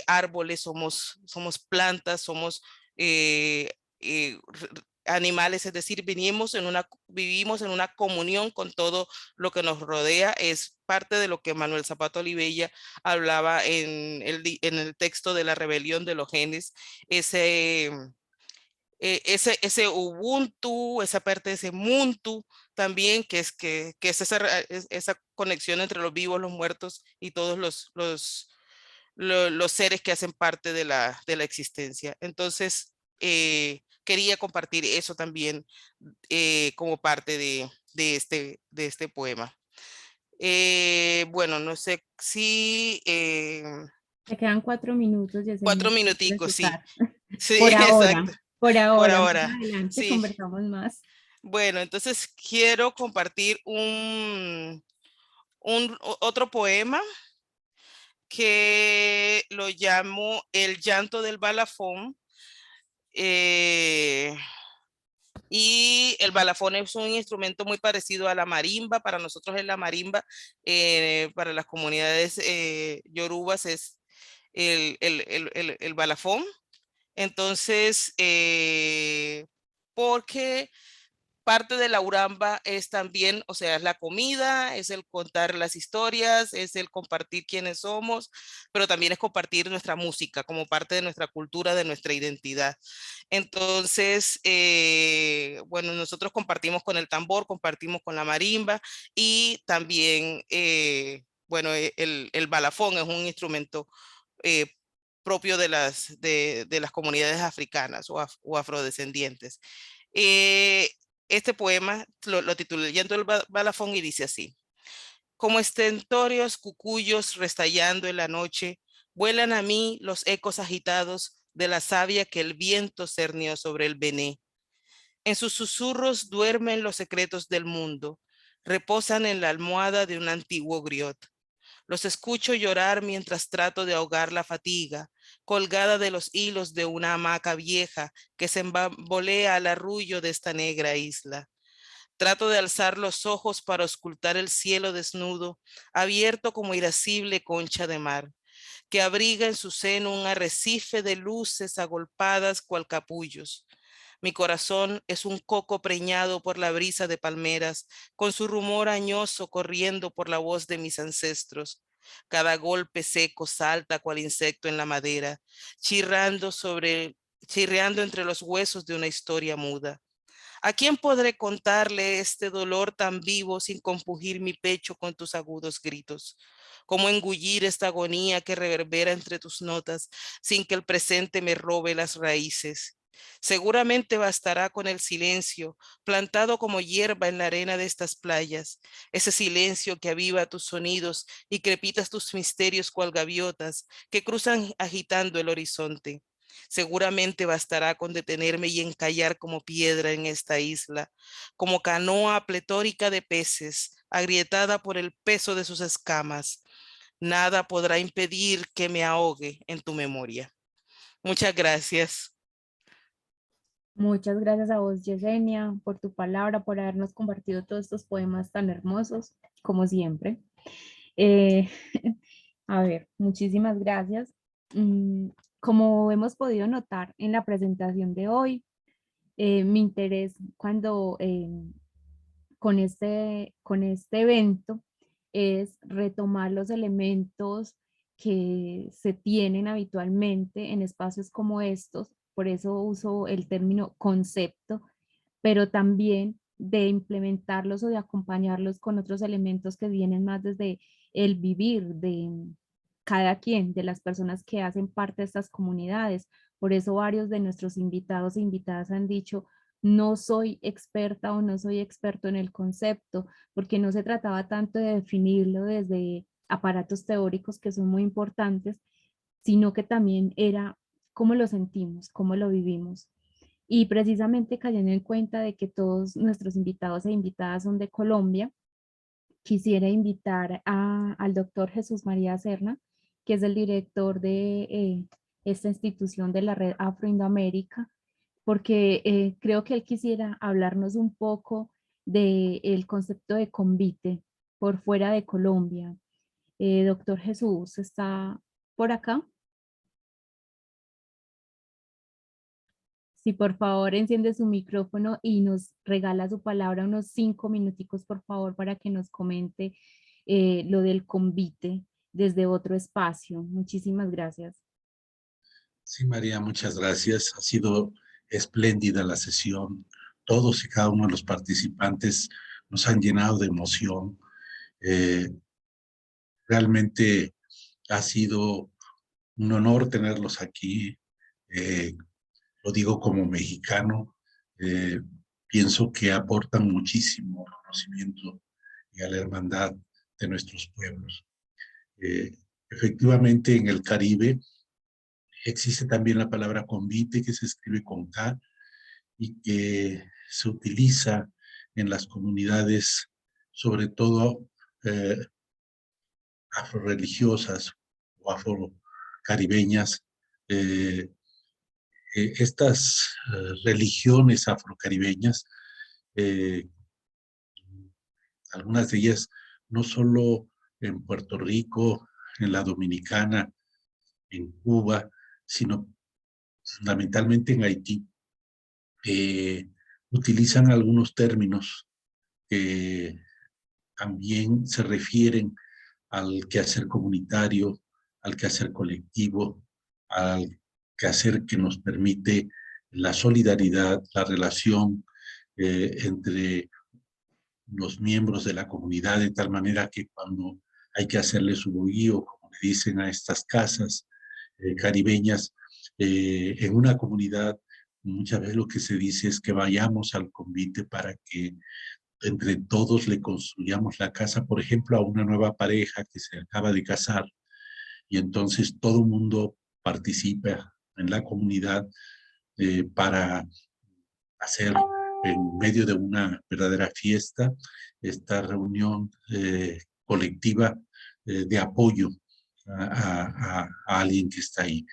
árboles, somos plantas, somos animales, es decir, vivimos en una comunión con todo lo que nos rodea. Es parte de lo que Manuel Zapata Olivella hablaba en el texto de la rebelión de los genes, ese Ubuntu, esa parte de ese Muntu también, que es esa conexión entre los vivos, los muertos y todos los seres que hacen parte de la existencia. Entonces, quería compartir eso también como parte de este poema. Bueno, no sé si... Te quedan 4 minutos, Yesenia. 4 minuticos, sí. Sí, Por ahora, exacto. por Por ahora. Más ahora, adelante sí. conversamos más. Bueno, entonces quiero compartir otro poema que lo llamo El llanto del balafón. Y el balafón es un instrumento muy parecido a la marimba. Para nosotros es la marimba, para las comunidades yorubas es el balafón. Entonces, porque parte de la uramba es también, o sea, es la comida, es el contar las historias, es el compartir quiénes somos, pero también es compartir nuestra música como parte de nuestra cultura, de nuestra identidad. Entonces, bueno, nosotros compartimos con el tambor, compartimos con la marimba y también, bueno, el balafón es un instrumento eh, propio de las comunidades africanas o afrodescendientes. Este poema lo titulé Llanto del balafón y dice así: como estentóreos cucuyos restallando en la noche, vuelan a mí los ecos agitados de la savia que el viento cernió sobre el Bené. En sus susurros duermen los secretos del mundo, reposan en la almohada de un antiguo griot. Los escucho llorar mientras trato de ahogar la fatiga, colgada de los hilos de una hamaca vieja que se bambolea al arrullo de esta negra isla. Trato de alzar los ojos para ocultar el cielo desnudo, abierto como irascible concha de mar, que abriga en su seno un arrecife de luces agolpadas cual capullos. Mi corazón es un coco preñado por la brisa de palmeras, con su rumor añoso corriendo por la voz de mis ancestros. Cada golpe seco salta cual insecto en la madera, chirriando entre los huesos de una historia muda. ¿A quién podré contarle este dolor tan vivo sin compugir mi pecho con tus agudos gritos? ¿Cómo engullir esta agonía que reverbera entre tus notas sin que el presente me robe las raíces? Seguramente bastará con el silencio, plantado como hierba en la arena de estas playas, ese silencio que aviva tus sonidos y crepitas tus misterios cual gaviotas que cruzan agitando el horizonte. Seguramente bastará con detenerme y encallar como piedra en esta isla, como canoa pletórica de peces, agrietada por el peso de sus escamas. Nada podrá impedir que me ahogue en tu memoria. Muchas gracias. Muchas gracias a vos, Yesenia, por tu palabra, por habernos compartido todos estos poemas tan hermosos, como siempre. Eh, a ver, muchísimas gracias. Como hemos podido notar en la presentación de hoy, mi interés con este evento es retomar los elementos que se tienen habitualmente en espacios como estos, por eso uso el término concepto, pero también de implementarlos o de acompañarlos con otros elementos que vienen más desde el vivir de cada quien, de las personas que hacen parte de estas comunidades. Por eso varios de nuestros invitados e invitadas han dicho, no soy experta o no soy experto en el concepto, porque no se trataba tanto de definirlo desde aparatos teóricos que son muy importantes, sino que también era cómo lo sentimos, cómo lo vivimos. Y precisamente cayendo en cuenta de que todos nuestros invitados e invitadas son de Colombia, quisiera invitar al doctor Jesús María Serna, que es el director de esta institución de la Red Afro-Indoamérica, porque creo que él quisiera hablarnos un poco del concepto de convite por fuera de Colombia. Doctor Jesús, ¿está por acá? Si por favor enciende su micrófono y nos regala su palabra unos 5 minuticos, por favor, para que nos comente lo del convite desde otro espacio. Muchísimas gracias. Sí, María, muchas gracias. Ha sido espléndida la sesión. Todos y cada uno de los participantes nos han llenado de emoción. Realmente ha sido un honor tenerlos aquí. Lo digo como mexicano. Pienso que aportan muchísimo al conocimiento y a la hermandad de nuestros pueblos. Efectivamente, en el Caribe existe también la palabra convite, que se escribe con K y que se utiliza en las comunidades, sobre todo afroreligiosas o afrocaribeñas, estas religiones afrocaribeñas, algunas de ellas no solo en Puerto Rico, en la Dominicana, en Cuba, sino fundamentalmente en Haití, utilizan algunos términos que también se refieren al quehacer comunitario, al quehacer colectivo, al quehacer que nos permite la solidaridad, la relación entre los miembros de la comunidad, de tal manera que cuando hay que hacerle su bohío, como le dicen a estas casas caribeñas, en una comunidad, muchas veces lo que se dice es que vayamos al convite para que entre todos le construyamos la casa, por ejemplo, a una nueva pareja que se acaba de casar, y entonces todo el mundo participa en la comunidad para hacer en medio de una verdadera fiesta esta reunión colectiva de apoyo a alguien que está ahí.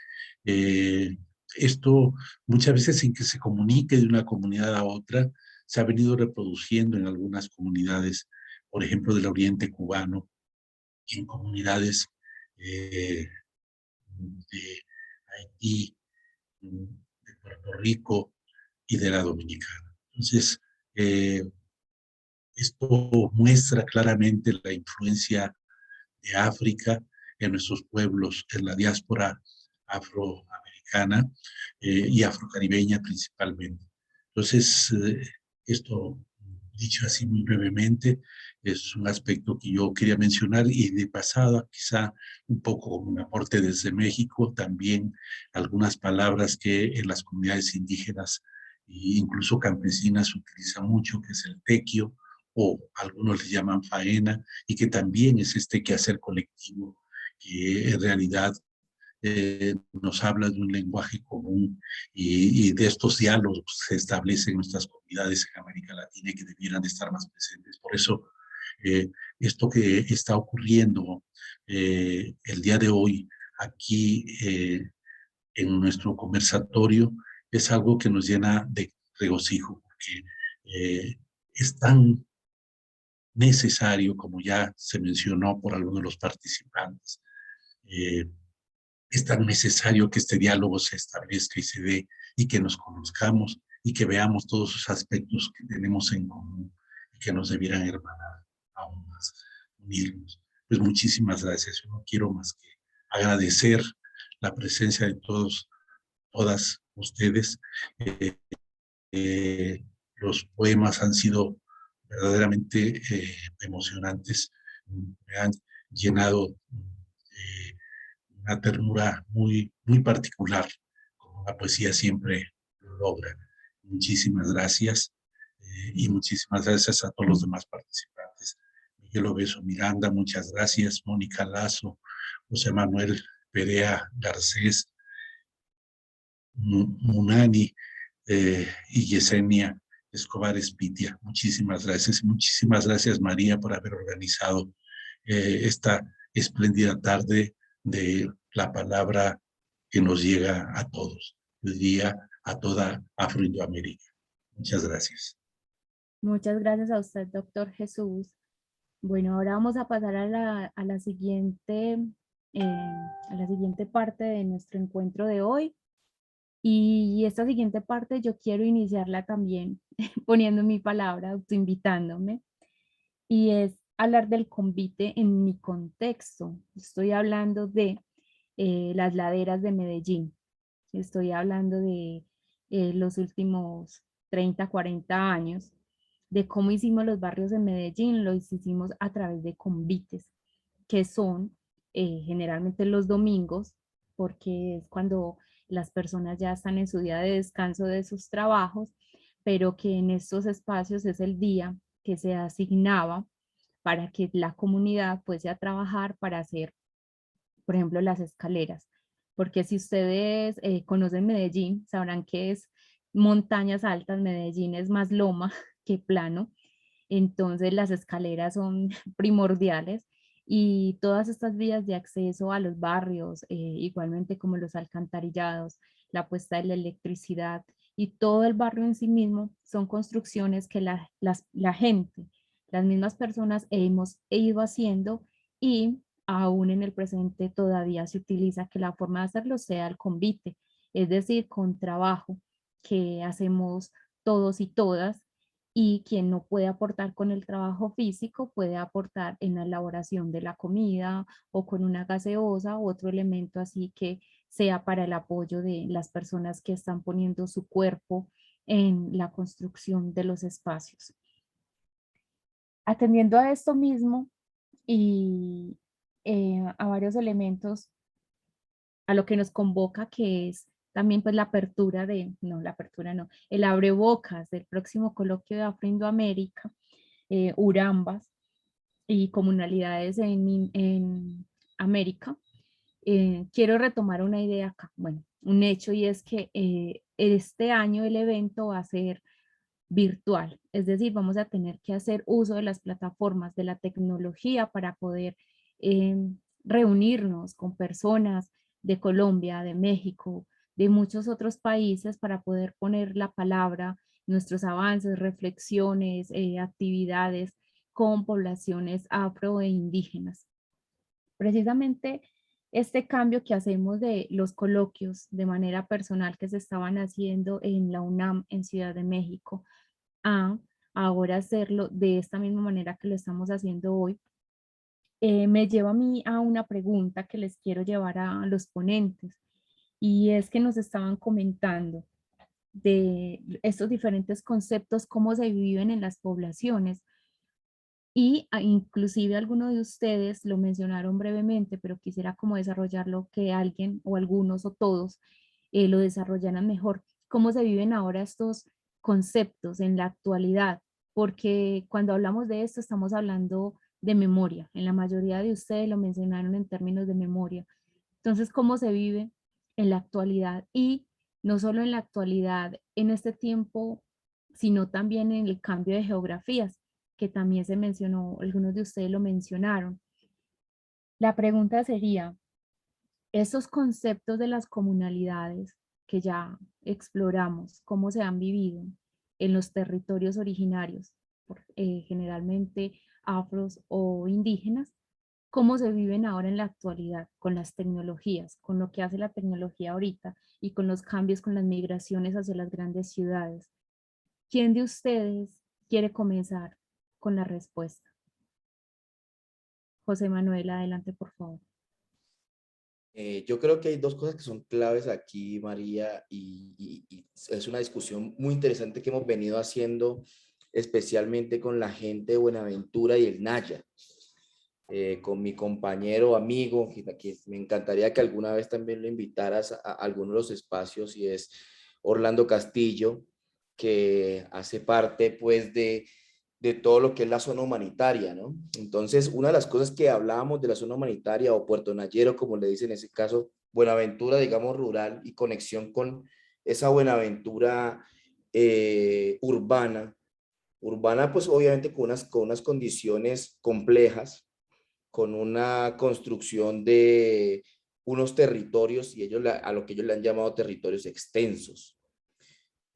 Esto muchas veces sin que se comunique de una comunidad a otra, se ha venido reproduciendo en algunas comunidades, por ejemplo, del oriente cubano, en comunidades de Haití, de Puerto Rico y de la Dominicana. Entonces, esto muestra claramente la influencia de África en nuestros pueblos, en la diáspora afroamericana y afrocaribeña principalmente. Entonces, esto, dicho así muy brevemente, es un aspecto que yo quería mencionar, y de pasada, quizá un poco como un aporte desde México, también algunas palabras que en las comunidades indígenas e incluso campesinas se utilizan mucho, que es el tequio, o algunos le llaman faena, y que también es este quehacer colectivo que en realidad nos habla de un lenguaje común, y de estos diálogos se establecen en nuestras comunidades en América Latina y que debieran de estar más presentes. Por eso, esto que está ocurriendo el día de hoy aquí en nuestro conversatorio es algo que nos llena de regocijo, porque es tan necesario, como ya se mencionó por algunos de los participantes, es tan necesario que este diálogo se establezca y se dé, y que nos conozcamos y que veamos todos esos aspectos que tenemos en común y que nos debieran hermanar aún más, unirnos. Pues muchísimas gracias. Yo no quiero más que agradecer la presencia de todos, todas ustedes. Los poemas han sido verdaderamente emocionantes, me han llenado una ternura muy, muy particular, como la poesía siempre lo logra. Muchísimas gracias, y muchísimas gracias a todos los demás participantes. Miguel Obeso Miranda, muchas gracias. Mónica Lazo, José Manuel Perea Garcés, Munani y Yesenia Escobar Espitia. Muchísimas gracias. Muchísimas gracias, María, por haber organizado esta espléndida tarde de la palabra que nos llega a todos, yo diría a toda Afroindoamérica. Muchas gracias. Muchas gracias a usted, doctor Jesús. Bueno, ahora vamos a pasar a la siguiente parte de nuestro encuentro de hoy. Y esta siguiente parte yo quiero iniciarla también poniendo mi palabra, autoinvitándome, y es hablar del convite en mi contexto. Estoy hablando de las laderas de Medellín. Estoy hablando de los últimos 30, 40 años, de cómo hicimos los barrios en Medellín. Los hicimos a través de convites, que son generalmente los domingos, porque es cuando las personas ya están en su día de descanso de sus trabajos, pero que en estos espacios es el día que se asignaba para que la comunidad fuese a trabajar para hacer, por ejemplo, las escaleras. Porque si ustedes conocen Medellín, sabrán que es montañas altas. Medellín es más loma que plano. Entonces las escaleras son primordiales. y todas estas vías de acceso a los barrios, igualmente como los alcantarillados, la puesta de la electricidad y todo el barrio en sí mismo, son construcciones que la gente, las mismas personas hemos ido haciendo, y aún en el presente todavía se utiliza que la forma de hacerlo sea el convite, es decir, con trabajo que hacemos todos y todas, y quien no puede aportar con el trabajo físico puede aportar en la elaboración de la comida o con una gaseosa u otro elemento así que sea para el apoyo de las personas que están poniendo su cuerpo en la construcción de los espacios. Atendiendo a esto mismo y a varios elementos, a lo que nos convoca, que es también pues la apertura de, no, la apertura no, el abrebocas del próximo coloquio de Afro-Indoamérica, Urambas y comunalidades en América. Quiero retomar una idea acá, bueno, un hecho, y es que este año el evento va a ser virtual, es decir, vamos a tener que hacer uso de las plataformas de la tecnología para poder reunirnos con personas de Colombia, de México, de muchos otros países para poder poner la palabra, nuestros avances, reflexiones, actividades con poblaciones afro e indígenas. Precisamente este cambio que hacemos de los coloquios de manera personal que se estaban haciendo en la UNAM en Ciudad de México, a ahora hacerlo de esta misma manera que lo estamos haciendo hoy, me lleva a mí a una pregunta que les quiero llevar a los ponentes, y es que nos estaban comentando de estos diferentes conceptos, cómo se viven en las poblaciones, y inclusive algunos de ustedes lo mencionaron brevemente, pero quisiera como desarrollarlo, que alguien o algunos o todos lo desarrollaran mejor. ¿Cómo se viven ahora estos conceptos en la actualidad? Porque cuando hablamos de esto estamos hablando de memoria. En la mayoría de ustedes lo mencionaron en términos de memoria. Entonces, ¿cómo se vive en la actualidad? Y no solo en la actualidad, en este tiempo, sino también en el cambio de geografías, que también se mencionó, algunos de ustedes lo mencionaron. La pregunta sería, esos conceptos de las comunalidades que ya exploramos, cómo se han vivido en los territorios originarios, generalmente afros o indígenas, cómo se viven ahora en la actualidad con las tecnologías, con lo que hace la tecnología ahorita y con los cambios, con las migraciones hacia las grandes ciudades. ¿Quién de ustedes quiere comenzar con la respuesta? José Manuel, adelante, por favor. Yo creo que hay dos cosas que son claves aquí, María, y es una discusión muy interesante que hemos venido haciendo, especialmente con la gente de Buenaventura y el Naya, con mi compañero, amigo, que me encantaría que alguna vez también lo invitaras a alguno de los espacios, y es Orlando Castillo, que hace parte pues de todo lo que es la zona humanitaria, ¿no? Entonces, una de las cosas que hablábamos de la zona humanitaria o Puerto Nayero, como le dicen en ese caso, Buenaventura, digamos, rural, y conexión con esa Buenaventura urbana, pues obviamente con unas condiciones complejas, con una construcción de unos territorios, y ellos a lo que ellos le han llamado territorios extensos,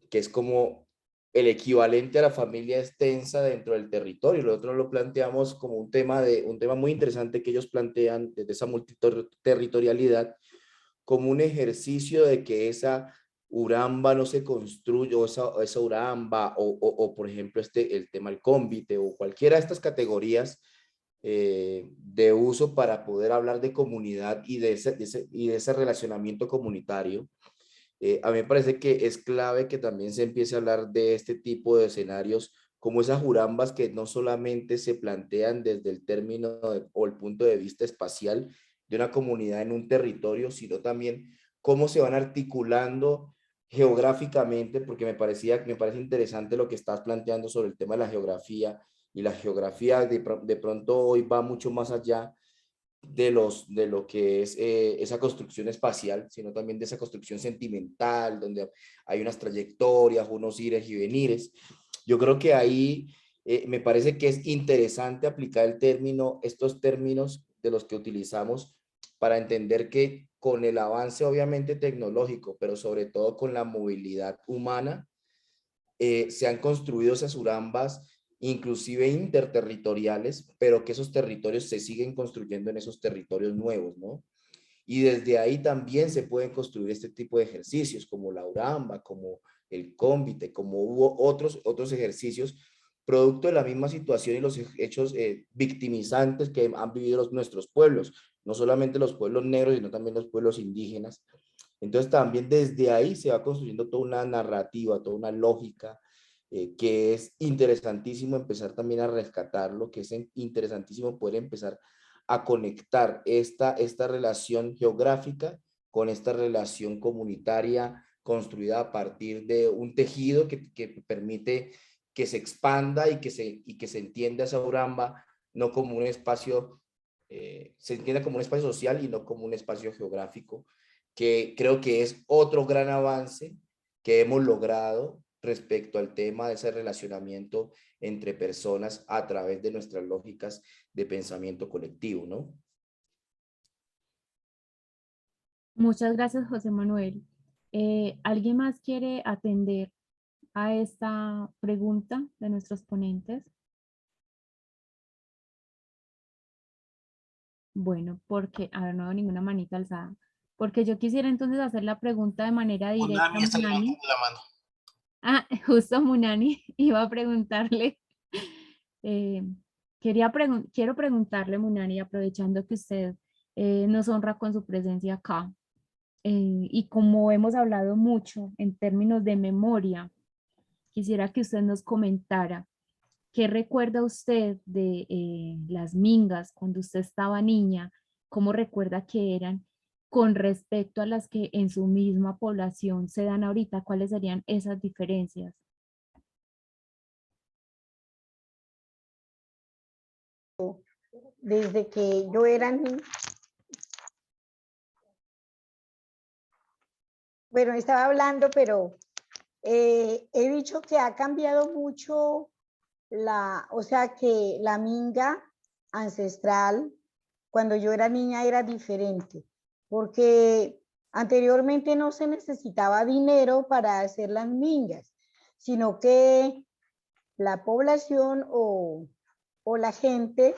que es como el equivalente a la familia extensa dentro del territorio. Nosotros lo planteamos como un tema muy interesante que ellos plantean desde esa multiterritorialidad, como un ejercicio de que esa Uramba no se construye, o esa Uramba, o por ejemplo el tema del cómbite, o cualquiera de estas categorías de uso para poder hablar de comunidad y de ese relacionamiento comunitario. A mí me parece que es clave que también se empiece a hablar de este tipo de escenarios, como esas jurambas que no solamente se plantean desde el término o el punto de vista espacial de una comunidad en un territorio, sino también cómo se van articulando geográficamente, porque me parece interesante lo que estás planteando sobre el tema de la geografía, y la geografía de pronto hoy va mucho más allá de lo que es esa construcción espacial, sino también de esa construcción sentimental, donde hay unas trayectorias, unos ires y venires. Yo creo que ahí me parece que es interesante aplicar estos términos de los que utilizamos para entender que con el avance obviamente tecnológico, pero sobre todo con la movilidad humana, se han construido esas urambas inclusive interterritoriales, pero que esos territorios se siguen construyendo en esos territorios nuevos, ¿no? Y desde ahí también se pueden construir este tipo de ejercicios, como la uramba, como el cómbite, como hubo otros ejercicios, producto de la misma situación y los hechos victimizantes que han vivido nuestros pueblos, no solamente los pueblos negros, sino también los pueblos indígenas. Entonces también desde ahí se va construyendo toda una narrativa, toda una lógica, que es interesantísimo empezar también a rescatarlo, que es interesantísimo poder empezar a conectar esta relación geográfica con esta relación comunitaria construida a partir de un tejido que permite que se expanda y que se entienda esa uramba no como un espacio, se entienda como un espacio social y no como un espacio geográfico, que creo que es otro gran avance que hemos logrado respecto al tema de ese relacionamiento entre personas a través de nuestras lógicas de pensamiento colectivo, ¿no? Muchas gracias, José Manuel. ¿Alguien más quiere atender a esta pregunta de nuestros ponentes? Bueno, porque, a ver, no veo ninguna manita alzada. Porque yo quisiera entonces hacer la pregunta de manera directa a Munani. Ah, justo Munani iba a preguntarle. eh, quiero preguntarle, Munani, aprovechando que usted nos honra con su presencia acá. Y como hemos hablado mucho en términos de memoria, quisiera que usted nos comentara qué recuerda usted de las mingas cuando usted estaba niña, cómo recuerda que eran con respecto a las que en su misma población se dan ahorita, cuáles serían esas diferencias. Desde que yo era niña, bueno, estaba hablando, pero he dicho que ha cambiado mucho o sea que la minga ancestral, cuando yo era niña era diferente, porque anteriormente no se necesitaba dinero para hacer las mingas, sino que la población o la gente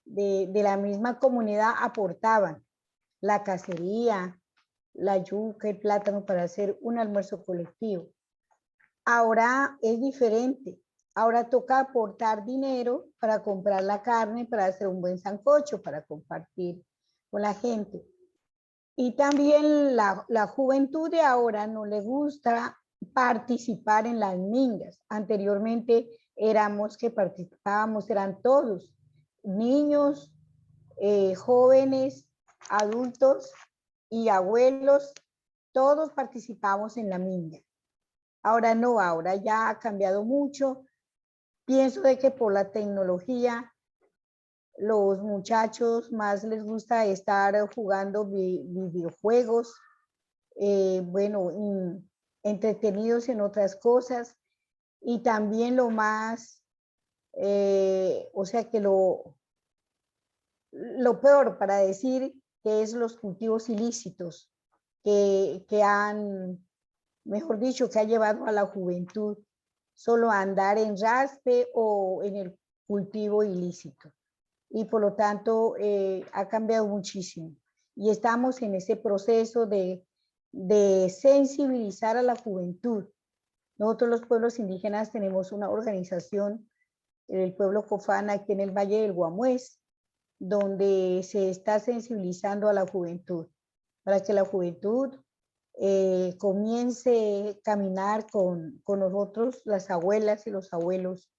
de la misma comunidad aportaban la cacería, la yuca, el plátano para hacer un almuerzo colectivo. Ahora es diferente. Ahora toca aportar dinero para comprar la carne, para hacer un buen sancocho, para compartir con la gente. Y también la juventud de ahora no le gusta participar en las mingas. Anteriormente éramos que participábamos, eran todos, niños, jóvenes, adultos y abuelos, todos participamos en la minga. Ahora no, ahora ya ha cambiado mucho. Pienso de que por la tecnología los muchachos más les gusta estar jugando videojuegos, bueno, entretenidos en otras cosas, y también lo más, o sea que lo peor para decir que es los cultivos ilícitos que han, mejor dicho, que ha llevado a la juventud solo a andar en raspe o en el cultivo ilícito. Y por lo tanto ha cambiado muchísimo. Y estamos en ese proceso de sensibilizar a la juventud. Nosotros los pueblos indígenas tenemos una organización, el pueblo Cofán, aquí en el Valle del Guamués, donde se está sensibilizando a la juventud, para que la juventud comience a caminar con nosotros, las abuelas y los abuelos,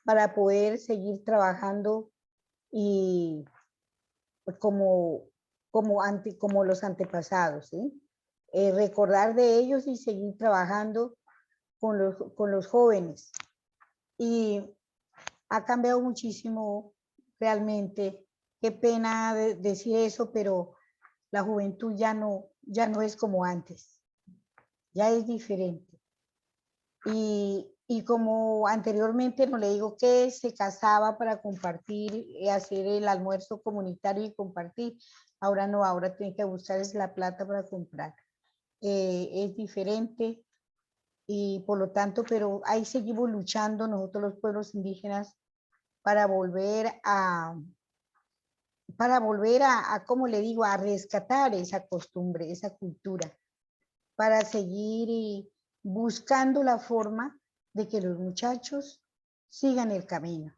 para poder seguir trabajando y como los antepasados, ¿sí? Recordar de ellos y seguir trabajando con los jóvenes. Y ha cambiado muchísimo realmente. Qué pena decir eso, pero la juventud ya no es como antes, ya es diferente. Y Y como anteriormente no le digo que se casaba para compartir y hacer el almuerzo comunitario y compartir, ahora no, ahora tiene que buscar es la plata para comprar. Es diferente y por lo tanto, pero ahí seguimos luchando nosotros los pueblos indígenas para volver a, como le digo, a rescatar esa costumbre, esa cultura, para seguir buscando la forma de que los muchachos sigan el camino.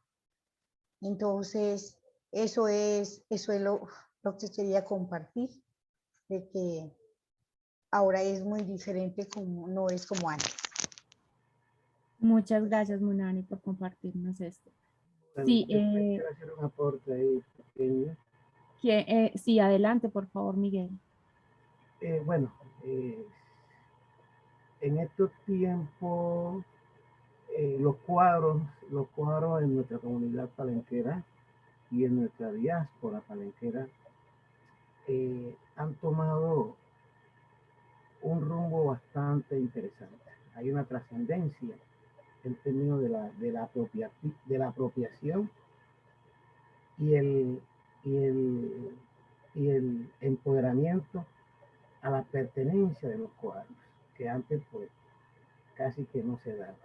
Entonces, eso es lo que quería compartir, de que ahora es muy diferente, como no es como antes. Muchas gracias, Munani, por compartirnos esto. Bueno, Sí, yo quisiera hacer un aporte ahí pequeño. sí, adelante, por favor, Miguel. Bueno, en estos tiempos, los cuadros en nuestra comunidad palenquera y en nuestra diáspora palenquera han tomado un rumbo bastante interesante. Hay una trascendencia en términos de la apropiación y el empoderamiento a la pertenencia de los cuadros, que antes pues casi que no se daba.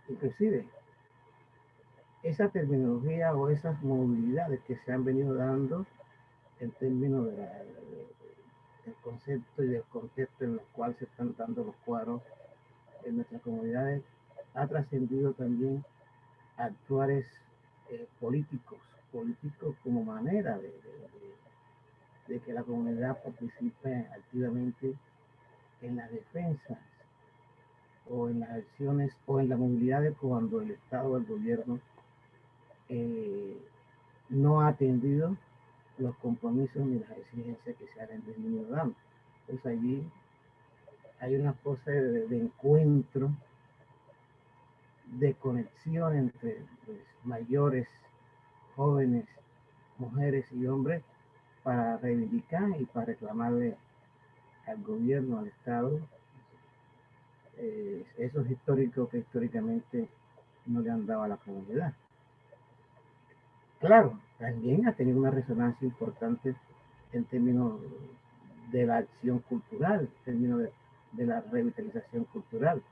Inclusive, esa terminología o esas movilidades que se han venido dando en términos del concepto y del contexto en el cual se están dando los cuadros en nuestras comunidades, ha trascendido también a actuares políticos como manera de que la comunidad participe activamente en la defensa o en las acciones o en la movilidad de cuando el Estado o el gobierno no ha atendido los compromisos ni las exigencias que se han venido dando. Entonces allí hay una cosa de encuentro, de conexión entre pues, mayores, jóvenes, mujeres y hombres para reivindicar y para reclamarle al gobierno, al Estado, esos históricos que históricamente no le han dado a la comunidad. Claro, también ha tenido una resonancia importante en términos de la acción cultural, en términos de la revitalización cultural.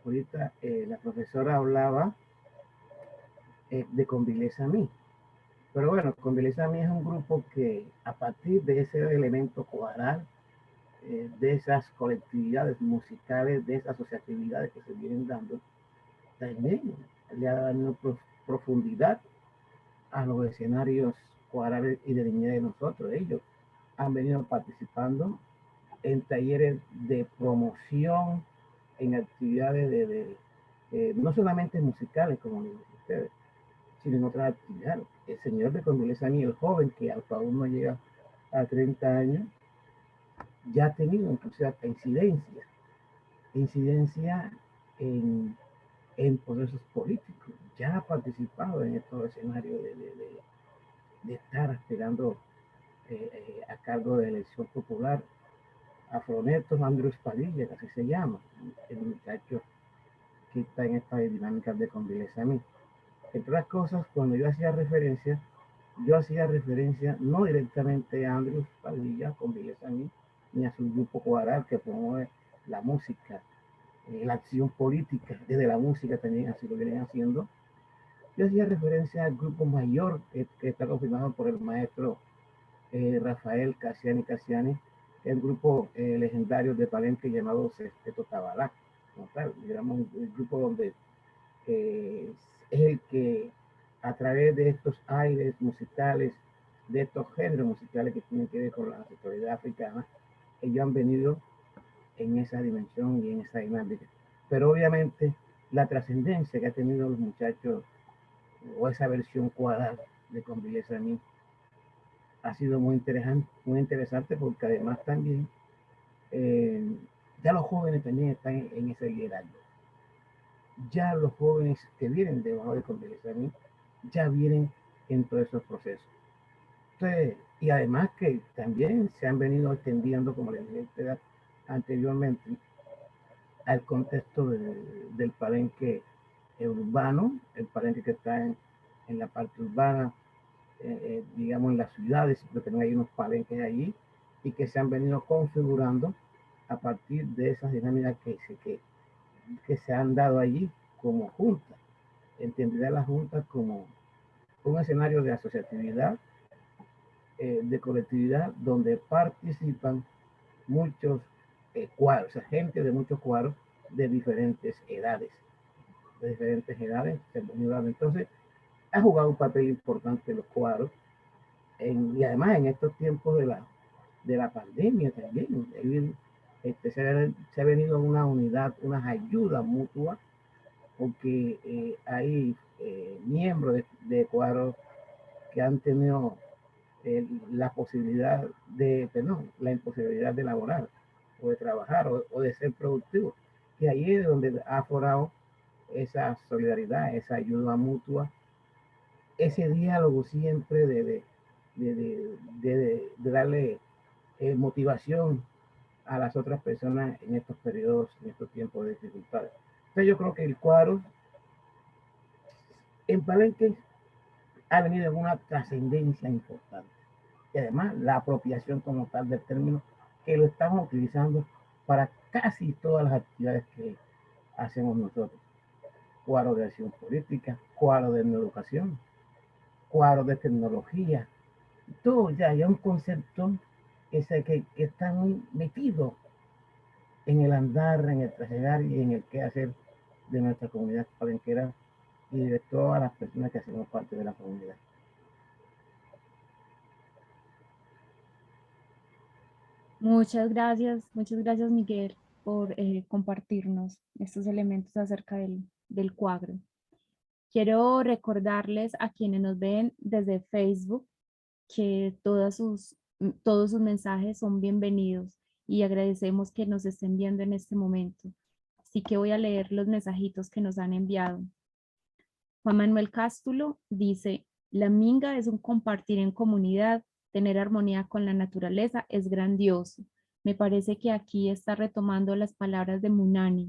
Ahorita la profesora hablaba de Convileza a mí. Pero bueno, Convileza a mí es un grupo que a partir de ese elemento coral, de esas colectividades musicales, de esas asociatividades que se vienen dando, también le ha dado profundidad a los escenarios corales y de niñez de nosotros. Ellos han venido participando en talleres de promoción, en actividades no solamente musicales, como les dije a ustedes, sino en otras actividades. El señor de Convileza, el joven que aún no llega a 30 años, ya ha tenido inclusive hasta incidencia en procesos políticos, ya ha participado en estos escenarios de estar aspirando a cargo de elección popular. Afronetos Andrés Padilla, que así se llama, el muchacho que está en esta dinámica de Convileza a mí. Entre otras cosas, cuando yo hacía referencia no directamente a Andrés Padilla, Convileza a mí, ni a su grupo coral que promueve la música, la acción política, desde la música también así lo vienen haciendo. Yo hacía referencia al grupo mayor que está confirmado por el maestro Rafael Casiani, que es un grupo legendario de Palenque llamado Sexteto Tabalá, como tal, digamos, un grupo donde es el que a través de estos aires musicales, de estos géneros musicales que tienen que ver con la ancestralidad africana, ellos han venido en esa dimensión y en esa dinámica. Pero obviamente la trascendencia que ha tenido los muchachos o esa versión cuadrada de Convileza a mí ha sido muy interesante porque además también ya los jóvenes también están en ese liderazgo. Ya los jóvenes que vienen debajo de Convileza a mí ya vienen en todos esos procesos. Entonces, y además que también se han venido extendiendo, como les dije anteriormente, al contexto del palenque urbano, el palenque que está en la parte urbana, digamos en las ciudades, porque también hay unos palenques allí y que se han venido configurando a partir de esas dinámicas que se han dado allí como junta. Entendería la junta como un escenario de asociatividad, de colectividad, donde participan muchos cuadros, o sea, gente de muchos cuadros de diferentes edades. Entonces, ha jugado un papel importante los cuadros, y además en estos tiempos de la pandemia también, se ha venido una unidad, unas ayudas mutuas, porque hay miembros de cuadros que han tenido la imposibilidad de laborar o de trabajar o de ser productivos. Y ahí es donde ha aflorado esa solidaridad, esa ayuda mutua, ese diálogo siempre de darle motivación a las otras personas en estos periodos, en estos tiempos de dificultades. Entonces yo creo que el cuadro en Palenque ha venido en una trascendencia importante. Y además la apropiación como tal del término, que lo estamos utilizando para casi todas las actividades que hacemos nosotros. Cuadro de acción política, cuadro de educación, cuadro de tecnología, todo ya un concepto que está muy metido en el andar, en el trasegar y en el qué hacer de nuestra comunidad palenquera y de todas las personas que hacemos parte de la comunidad. Muchas gracias Miguel por compartirnos estos elementos acerca del cuadro. Quiero recordarles a quienes nos ven desde Facebook que todos sus mensajes son bienvenidos y agradecemos que nos estén viendo en este momento. Así que voy a leer los mensajitos que nos han enviado. Juan Manuel Cástulo dice, la minga es un compartir en comunidad, tener armonía con la naturaleza es grandioso. Me parece que aquí está retomando las palabras de Munani.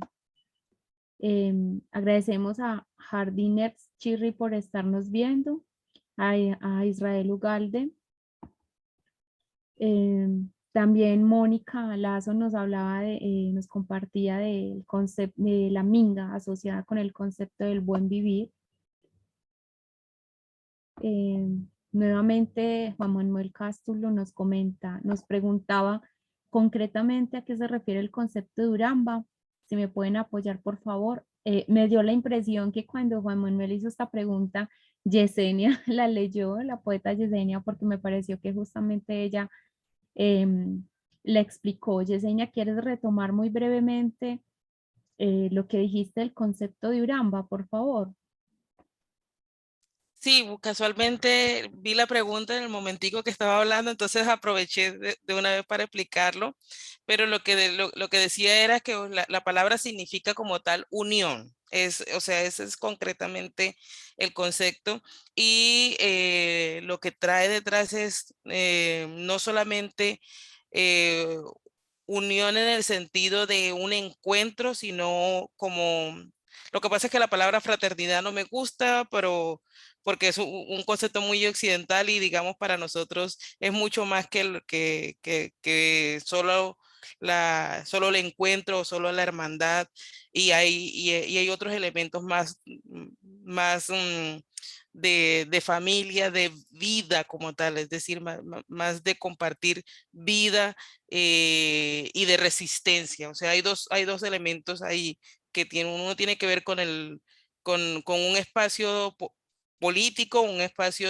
Agradecemos a Jardiners Chirri por estarnos viendo, a Israel Ugalde. También Mónica Lazo nos hablaba nos compartía del concepto de la minga asociada con el concepto del buen vivir. Nuevamente Juan Manuel Cástulo nos preguntaba concretamente a qué se refiere el concepto de Uramba. Si me pueden apoyar, por favor. Me dio la impresión que cuando Juan Manuel hizo esta pregunta, Yesenia la leyó, la poeta Yesenia, porque me pareció que justamente ella le explicó. Yesenia, ¿quieres retomar muy brevemente lo que dijiste del concepto de Uramba, por favor? Sí, casualmente vi la pregunta en el momentico que estaba hablando, entonces aproveché de una vez para explicarlo, pero lo que decía era que la palabra significa como tal unión, o sea, ese es concretamente el concepto y lo que trae detrás es no solamente unión en el sentido de un encuentro, sino como, lo que pasa es que la palabra fraternidad no me gusta, pero porque es un concepto muy occidental y digamos para nosotros es mucho más que solo solo el encuentro, solo la hermandad y hay otros elementos más de familia, de vida como tal, es decir, más de compartir vida y de resistencia. O sea, hay dos elementos ahí que uno tiene que ver con un espacio político, un espacio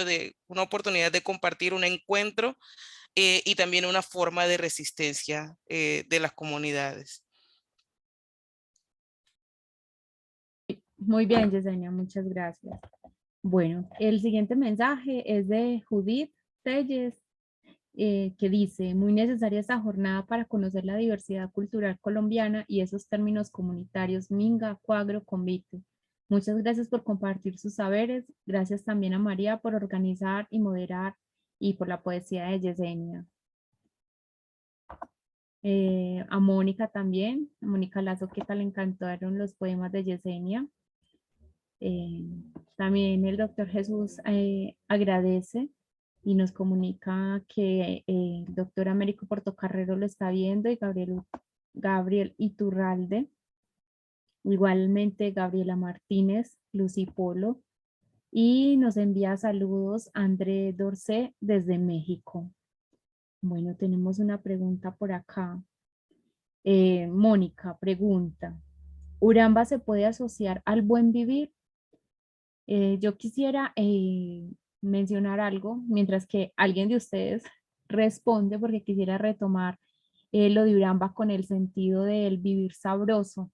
una oportunidad de compartir un encuentro y también una forma de resistencia de las comunidades. Muy bien, Yesenia, muchas gracias. Bueno, el siguiente mensaje es de Judith Telles, que dice, muy necesaria esta jornada para conocer la diversidad cultural colombiana y esos términos comunitarios, minga, cuagro, convite. Muchas gracias por compartir sus saberes. Gracias también a María por organizar y moderar y por la poesía de Yesenia. a Mónica también, a Mónica Lazo, que tal le encantaron los poemas de Yesenia. También el doctor Jesús agradece y nos comunica que el doctor Américo Portocarrero lo está viendo y Gabriel Iturralde, igualmente Gabriela Martínez, Lucy Polo, y nos envía saludos André Dorcé desde México. Bueno, tenemos una pregunta por acá. Mónica pregunta, ¿Uramba se puede asociar al buen vivir? Yo quisiera mencionar algo, mientras que alguien de ustedes responde, porque quisiera retomar lo de Uramba con el sentido del vivir sabroso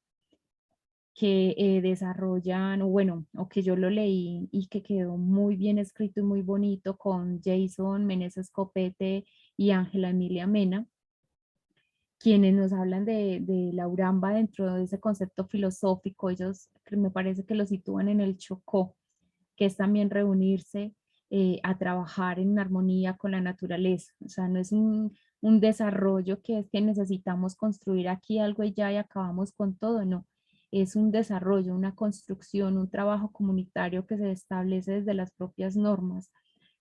que desarrollan, o bueno, o que yo lo leí y que quedó muy bien escrito y muy bonito con Jason Meneses Copete y Ángela Emilia Mena, quienes nos hablan de la Uramba dentro de ese concepto filosófico. Ellos me parece que lo sitúan en el Chocó, que es también reunirse a trabajar en armonía con la naturaleza. O sea, no es un desarrollo que es que necesitamos construir aquí algo y ya y acabamos con todo, no. Es un desarrollo, una construcción, un trabajo comunitario que se establece desde las propias normas,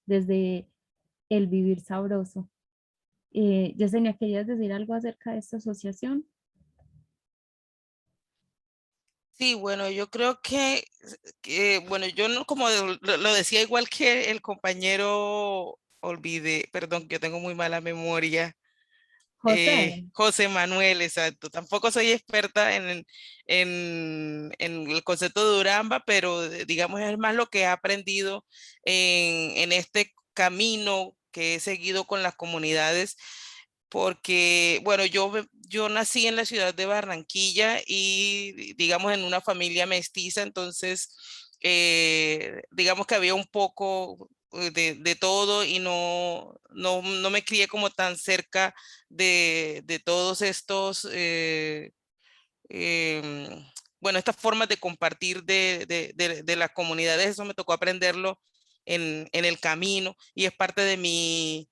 desde el vivir sabroso. Yesenia, ¿querías decir algo acerca de esta asociación? Sí, bueno, yo creo bueno, yo no, como lo decía igual que el compañero, olvidé, perdón, yo tengo muy mala memoria. José. José Manuel, exacto. Tampoco soy experta en el concepto de Uramba, pero digamos es más lo que he aprendido en este camino que he seguido con las comunidades, porque, bueno, yo nací en la ciudad de Barranquilla y digamos en una familia mestiza, entonces digamos que había un poco de todo y no me crié como tan cerca de todos estos, bueno, estas formas de compartir de las comunidades. Eso me tocó aprenderlo en el camino y es parte de mi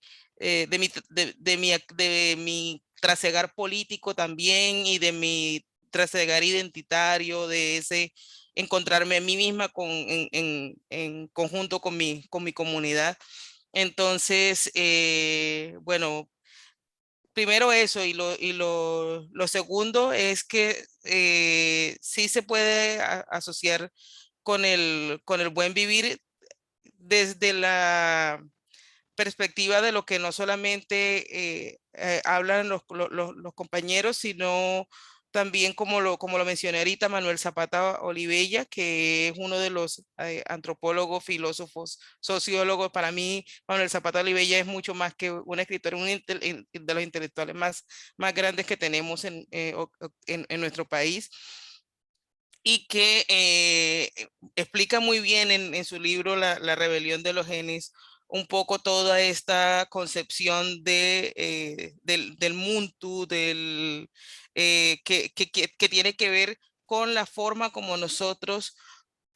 trasegar político también y de mi trasegar identitario, de ese encontrarme a mí misma en conjunto con mi comunidad. Entonces, bueno, primero eso lo segundo es que sí se puede asociar con el buen vivir desde la perspectiva de lo que no solamente hablan los compañeros, sino también como lo mencioné ahorita, Manuel Zapata Olivella, que es uno de los antropólogos, filósofos, sociólogos. Para mí, Manuel Zapata Olivella es mucho más que un escritor, de los intelectuales más grandes que tenemos en nuestro país, y que explica muy bien en su libro La rebelión de los genes, un poco toda esta concepción del muntu, que tiene que ver con la forma como nosotros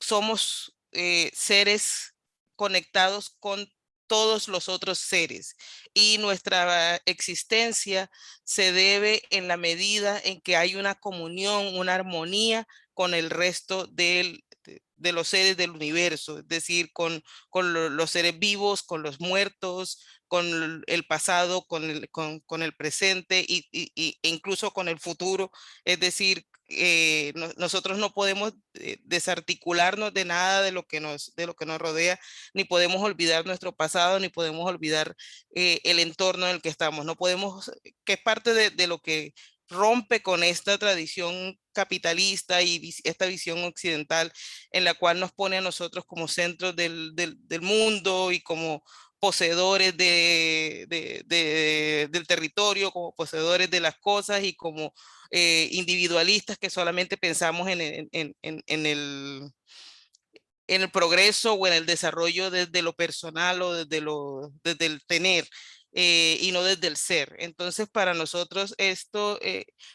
somos seres conectados con todos los otros seres, y nuestra existencia se debe en la medida en que hay una comunión, una armonía con el resto de los seres del universo, es decir, con los seres vivos, con los muertos, con el pasado, con el presente e incluso con el futuro. Es decir, nosotros no podemos desarticularnos de nada de lo que nos rodea, ni podemos olvidar nuestro pasado, ni podemos olvidar el entorno en el que estamos. No podemos, que es parte de lo que rompe con esta tradición capitalista y esta visión occidental, en la cual nos pone a nosotros como centros del mundo y como poseedores del territorio, como poseedores de las cosas y como individualistas que solamente pensamos en el progreso o en el desarrollo desde lo personal o desde el tener. Y no desde el ser. Entonces, para nosotros esto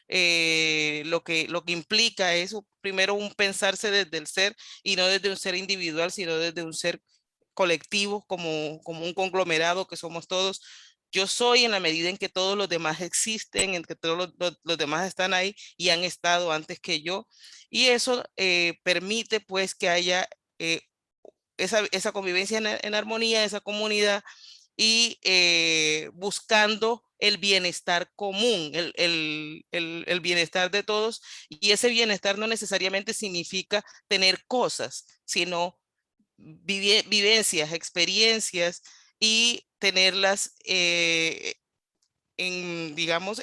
lo que implica es primero un pensarse desde el ser y no desde un ser individual, sino desde un ser colectivo, como un conglomerado que somos todos, yo soy en la medida en que todos los demás existen, en que todos los demás están ahí y han estado antes que yo. Y eso permite pues que haya esa convivencia en armonía, esa comunidad y buscando el bienestar común, el bienestar de todos. Y ese bienestar no necesariamente significa tener cosas, sino vivencias, experiencias y tenerlas digamos,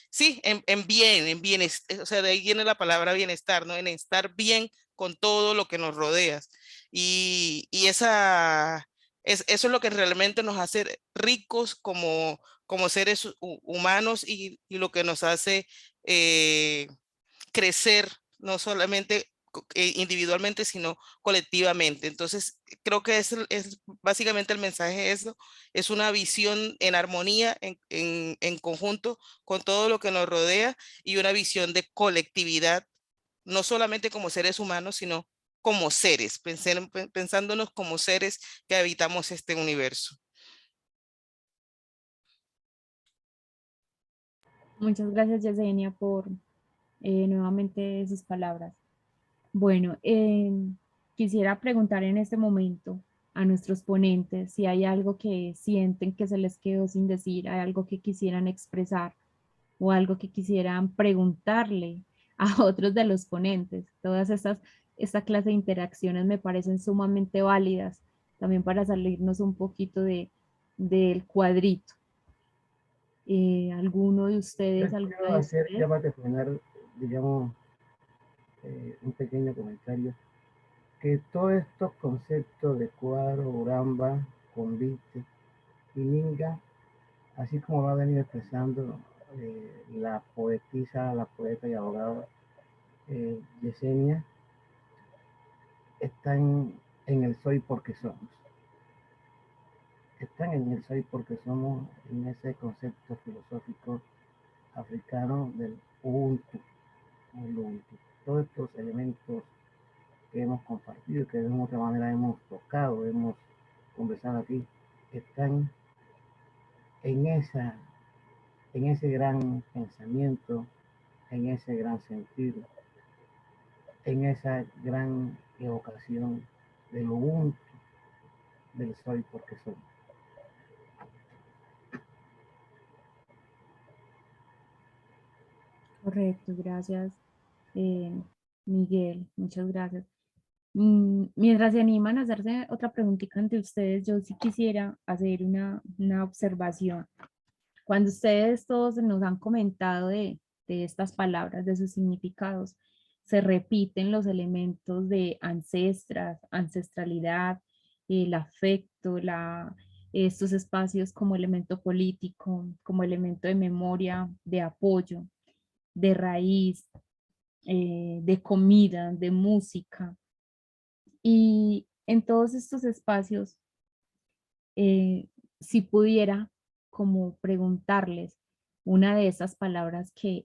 sí, en bienestar, o sea, de ahí viene la palabra bienestar, ¿no? En estar bien con todo lo que nos rodea. Y eso es lo que realmente nos hace ricos como seres humanos y lo que nos hace crecer, no solamente individualmente, sino colectivamente. Entonces, creo que es básicamente el mensaje eso, es una visión en armonía, en conjunto con todo lo que nos rodea y una visión de colectividad, no solamente como seres humanos, sino como seres, pensándonos como seres que habitamos este universo. Muchas gracias, Yesenia, por nuevamente sus palabras. Bueno, quisiera preguntar en este momento a nuestros ponentes si hay algo que sienten que se les quedó sin decir, hay algo que quisieran expresar o algo que quisieran preguntarle a otros de los ponentes. Esta clase de interacciones me parecen sumamente válidas, también para salirnos un poquito del cuadrito. ¿Alguno de ustedes, Yo alguna quiero de hacer, ustedes? ya para terminar, digamos, un pequeño comentario, que todos estos conceptos de cuadro, uramba, convite y minga, así como lo ha venido expresando la poetisa, la poeta y abogada Yesenia, están en el soy porque somos. Están en el soy porque somos, en ese concepto filosófico africano del Ubuntu. Todos estos elementos que hemos compartido, que de una u otra manera hemos tocado, hemos conversado aquí, están en ese gran pensamiento, en ese gran sentido, en esa gran evocación del Ubuntu, del soy porque soy. Correcto, gracias, Miguel, muchas gracias. Mientras se animan a hacerse otra preguntita ante ustedes, yo sí quisiera hacer una observación. Cuando ustedes todos nos han comentado de estas palabras, de sus significados, se repiten los elementos de ancestralidad, el afecto, estos espacios como elemento político, como elemento de memoria, de apoyo, de raíz, de comida, de música. Y en todos estos espacios, si pudiera como preguntarles una de esas palabras que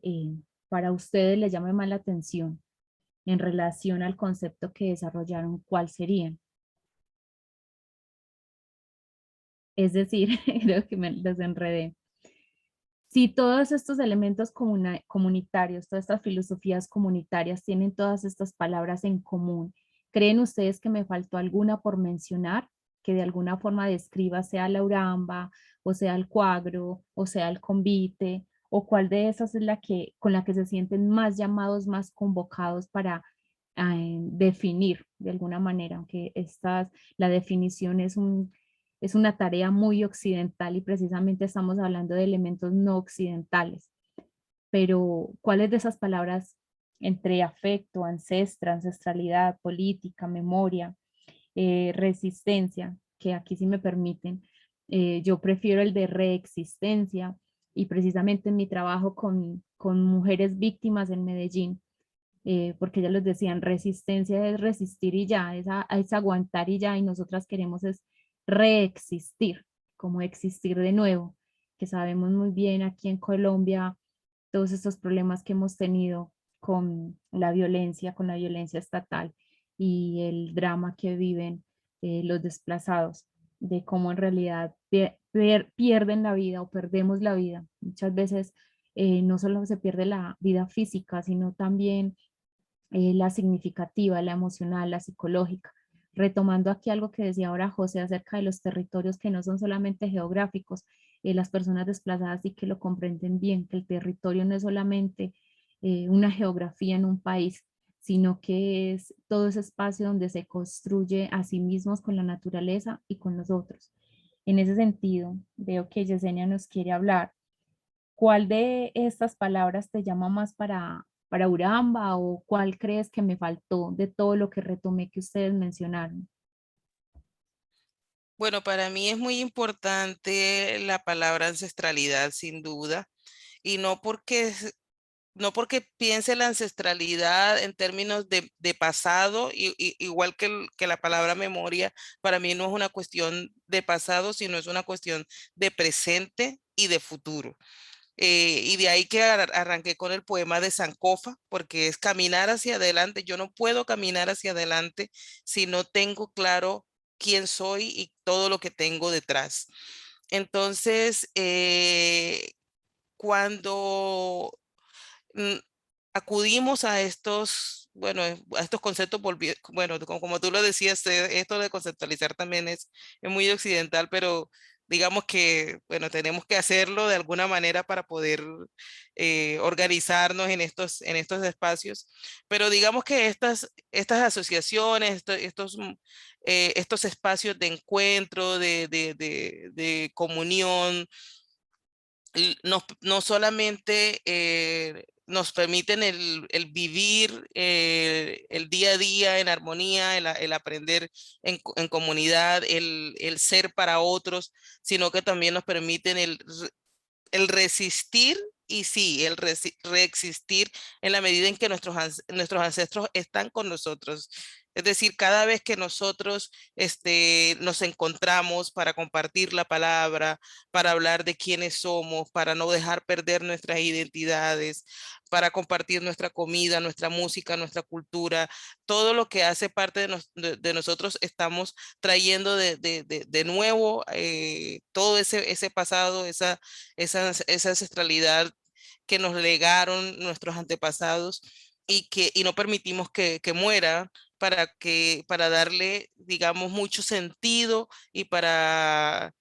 para ustedes les llame más la atención en relación al concepto que desarrollaron, ¿cuál serían? Es decir, creo que me desenredé. Si todos estos elementos comunitarios, todas estas filosofías comunitarias tienen todas estas palabras en común, ¿creen ustedes que me faltó alguna por mencionar? Que de alguna forma describa, sea la uramba, o sea el cuagro, o sea el convite, o cuál de esas es con la que se sienten más llamados, más convocados para definir de alguna manera, aunque la definición es una tarea muy occidental y precisamente estamos hablando de elementos no occidentales. Pero, ¿cuáles de esas palabras entre afecto, ancestralidad, política, memoria, resistencia, que aquí sí me permiten, yo prefiero el de reexistencia y precisamente en mi trabajo con mujeres víctimas en Medellín, porque ellas les decían resistencia es resistir y ya, es aguantar y ya, y nosotras queremos es reexistir, como existir de nuevo, que sabemos muy bien aquí en Colombia todos estos problemas que hemos tenido con la violencia estatal y el drama que viven los desplazados. de cómo en realidad pierden la vida o perdemos la vida. Muchas veces no solo se pierde la vida física, sino también la significativa, la emocional, la psicológica. Retomando aquí algo que decía ahora José acerca de los territorios que no son solamente geográficos, las personas desplazadas sí que lo comprenden bien, que el territorio no es solamente una geografía en un país, sino que es todo ese espacio donde se construye a sí mismos con la naturaleza y con los otros. En ese sentido, veo que Yesenia nos quiere hablar. ¿Cuál de estas palabras te llama más para Uramba o cuál crees que me faltó de todo lo que retomé que ustedes mencionaron? Bueno, para mí es muy importante la palabra ancestralidad, sin duda, y no porque piense la ancestralidad en términos de pasado, igual que, que la palabra memoria, para mí no es una cuestión de pasado, sino es una cuestión de presente y de futuro. Y de ahí que arranqué con el poema de Sankofa, porque es caminar hacia adelante. Yo no puedo caminar hacia adelante si no tengo claro quién soy y todo lo que tengo detrás. Entonces, cuando mm, acudimos a estos, bueno, a estos conceptos, bueno, como tú lo decías, esto de conceptualizar también es muy occidental, pero digamos que, bueno, tenemos que hacerlo de alguna manera para poder organizarnos en estos espacios, pero digamos que estas asociaciones, estos espacios de encuentro, de comunión, no solamente nos permiten el vivir el día a día en armonía, el aprender en comunidad, el ser para otros, sino que también nos permiten el resistir y sí, reexistir en la medida en que nuestros ancestros están con nosotros. Es decir, cada vez que nosotros nos encontramos para compartir la palabra, para hablar de quiénes somos, para no dejar perder nuestras identidades, para compartir nuestra comida, nuestra música, nuestra cultura, todo lo que hace parte de nosotros, estamos trayendo de nuevo todo ese pasado, esa ancestralidad que nos legaron nuestros antepasados y no permitimos que muera para darle, digamos, mucho sentido y para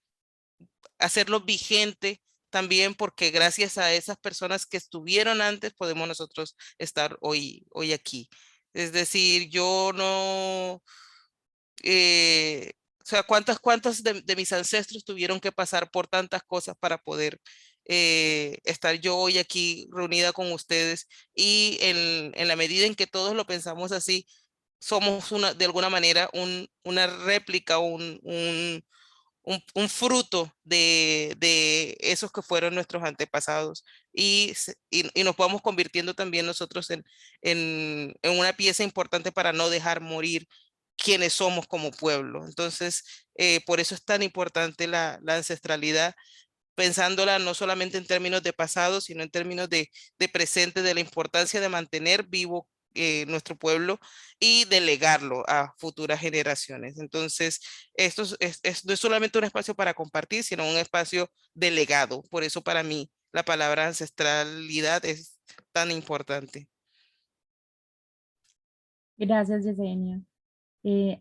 hacerlo vigente también, porque gracias a esas personas que estuvieron antes podemos nosotros estar hoy aquí. Es decir, yo no, o sea, cuántos de mis ancestros tuvieron que pasar por tantas cosas para poder estar yo hoy aquí reunida con ustedes y en la medida en que todos lo pensamos así, somos de alguna manera una réplica, un fruto de esos que fueron nuestros antepasados y nos vamos convirtiendo también nosotros en una pieza importante para no dejar morir quienes somos como pueblo. Entonces, por eso es tan importante la ancestralidad, pensándola no solamente en términos de pasado, sino en términos de presente, de la importancia de mantener vivo nuestro pueblo y de legarlo a futuras generaciones. Entonces, no es solamente un espacio para compartir, sino un espacio de legado. Por eso para mí la palabra ancestralidad es tan importante. Gracias, Yesenia.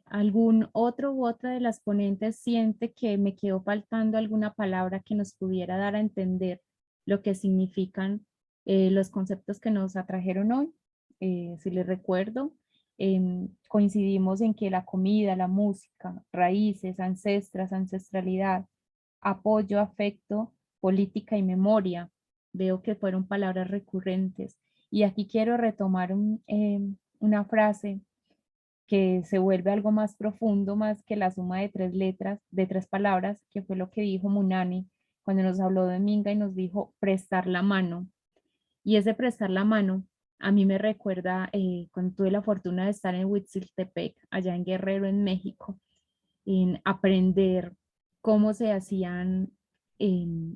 ¿Algún otro u otra de las ponentes siente que me quedó faltando alguna palabra que nos pudiera dar a entender lo que significan los conceptos que nos atrajeron hoy? Si les recuerdo, coincidimos en que la comida, la música, raíces, ancestras, ancestralidad, apoyo, afecto, política y memoria. Veo que fueron palabras recurrentes. Y aquí quiero retomar una frase que se vuelve algo más profundo, más que la suma de tres letras, de tres palabras, que fue lo que dijo Munani cuando nos habló de Minga y nos dijo prestar la mano. Y ese prestar la mano a mí me recuerda cuando tuve la fortuna de estar en Huitziltepec, allá en Guerrero, en México, en aprender cómo se hacían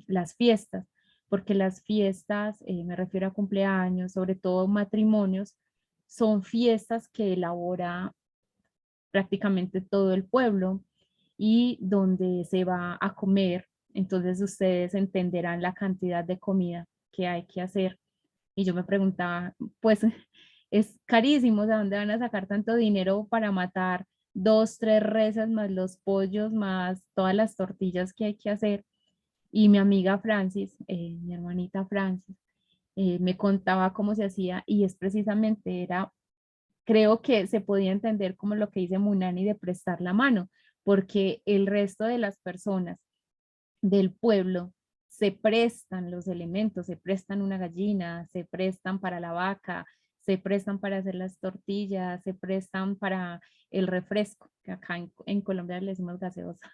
las fiestas, porque las fiestas, me refiero a cumpleaños, sobre todo matrimonios, son fiestas que elabora prácticamente todo el pueblo y donde se va a comer. Entonces ustedes entenderán la cantidad de comida que hay que hacer. Y yo me preguntaba, pues es carísimo, ¿de dónde van a sacar tanto dinero para matar 2, 3 reses más los pollos, más todas las tortillas que hay que hacer? Y mi amiga Francis, mi hermanita Francis, me contaba cómo se hacía y es precisamente, creo que se podía entender como lo que dice Munani de prestar la mano, porque el resto de las personas del pueblo se prestan los elementos, se prestan una gallina, se prestan para la vaca, se prestan para hacer las tortillas, se prestan para el refresco, que acá en Colombia le decimos gaseosa,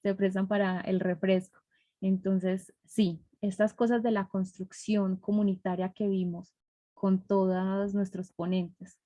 se prestan para el refresco. Entonces, sí, estas cosas de la construcción comunitaria que vimos con todos nuestros ponentes,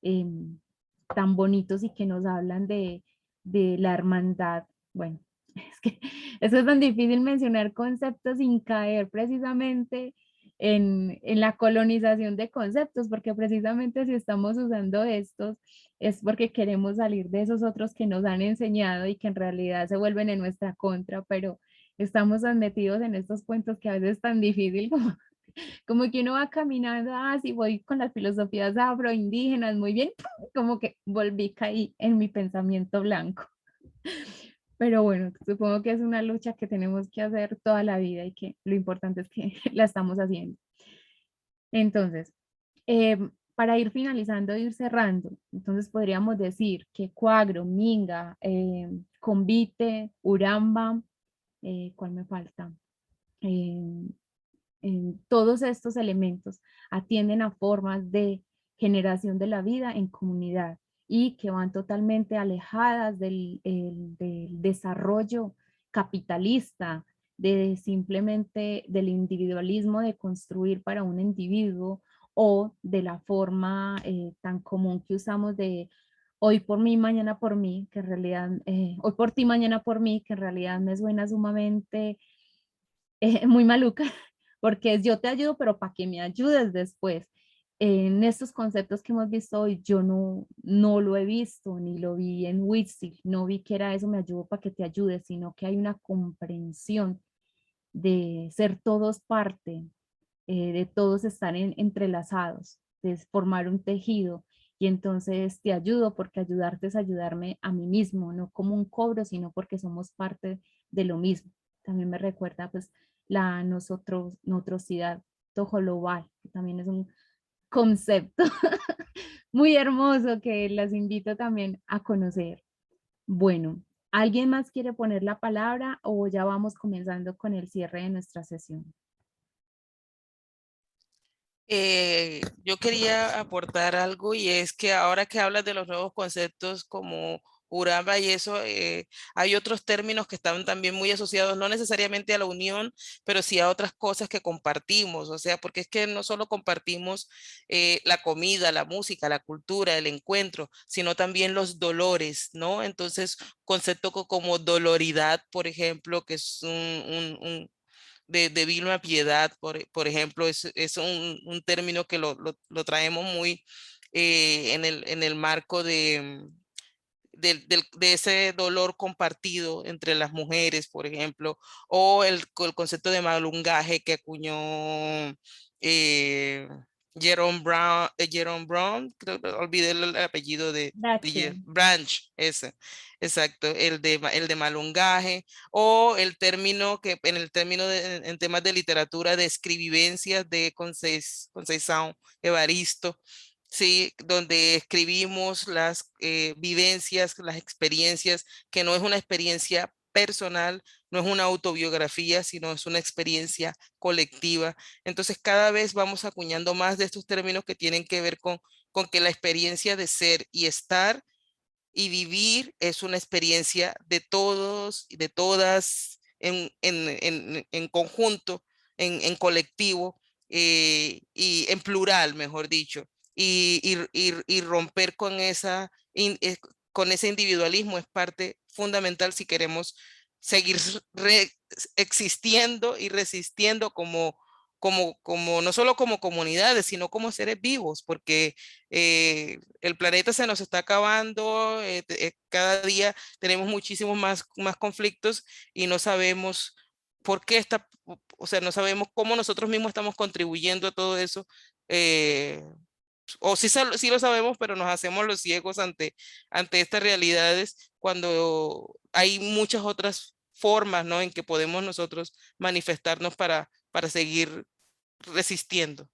tan bonitos y que nos hablan de la hermandad. Bueno, es que eso es tan difícil mencionar conceptos sin caer precisamente en la colonización de conceptos, porque precisamente si estamos usando estos es porque queremos salir de esos otros que nos han enseñado y que en realidad se vuelven en nuestra contra, pero estamos tan metidos en estos cuentos que a veces es tan difícil como que uno va caminando, si voy con las filosofías afroindígenas, muy bien, como que volví, caí en mi pensamiento blanco. Pero bueno, supongo que es una lucha que tenemos que hacer toda la vida y que lo importante es que la estamos haciendo. Entonces, para ir finalizando e ir cerrando, entonces podríamos decir que Cuagro, Minga, Convite, Uramba, ¿cuál me falta? Todos estos elementos atienden a formas de generación de la vida en comunidad y que van totalmente alejadas del desarrollo capitalista, de simplemente del individualismo de construir para un individuo o de la forma tan común que usamos de hoy por mí, mañana por mí, que en realidad, hoy por ti, mañana por mí, que en realidad me suena sumamente muy maluca, porque es yo te ayudo, pero para que me ayudes después. En estos conceptos que hemos visto hoy, yo no lo he visto, ni lo vi en Witzel, no vi que era eso, me ayudo para que te ayudes, sino que hay una comprensión de ser todos parte, de todos estar entrelazados, de formar un tejido. Y entonces te ayudo porque ayudarte es ayudarme a mí mismo, no como un cobro, sino porque somos parte de lo mismo. También me recuerda pues la notrosidad tojolobal, que también es un concepto muy hermoso que las invito también a conocer. Bueno, ¿alguien más quiere poner la palabra o ya vamos comenzando con el cierre de nuestra sesión? Yo quería aportar algo y es que ahora que hablas de los nuevos conceptos como Uraba y eso, hay otros términos que están también muy asociados, no necesariamente a la unión, pero sí a otras cosas que compartimos, o sea, porque es que no solo compartimos la comida, la música, la cultura, el encuentro, sino también los dolores, ¿no? Entonces, concepto como doloridad, por ejemplo, que es de Vilma Piedad, por ejemplo, es un término que lo traemos muy en el marco de ese dolor compartido entre las mujeres, por ejemplo, o el concepto de malungaje que acuñó eh, Jerome Brown, creo que olvidé el apellido Branch, ese, exacto, el de malungaje, o el término que en el término en temas de literatura de escribivencias de Conceição Evaristo, sí, donde escribimos las vivencias, las experiencias, que no es una experiencia personal, no es una autobiografía, sino es una experiencia colectiva. Entonces, cada vez vamos acuñando más de estos términos que tienen que ver con que la experiencia de ser y estar y vivir es una experiencia de todos y de todas en conjunto, en colectivo y en plural, mejor dicho. Y romper con ese individualismo es parte fundamental si queremos seguir existiendo y resistiendo como no solo como comunidades, sino como seres vivos, porque el planeta se nos está acabando, cada día tenemos muchísimos más conflictos y no sabemos por qué o sea, no sabemos cómo nosotros mismos estamos contribuyendo a todo eso. O sí lo sabemos, pero nos hacemos los ciegos ante estas realidades cuando hay muchas otras formas, ¿no?, en que podemos nosotros manifestarnos para seguir resistiendo.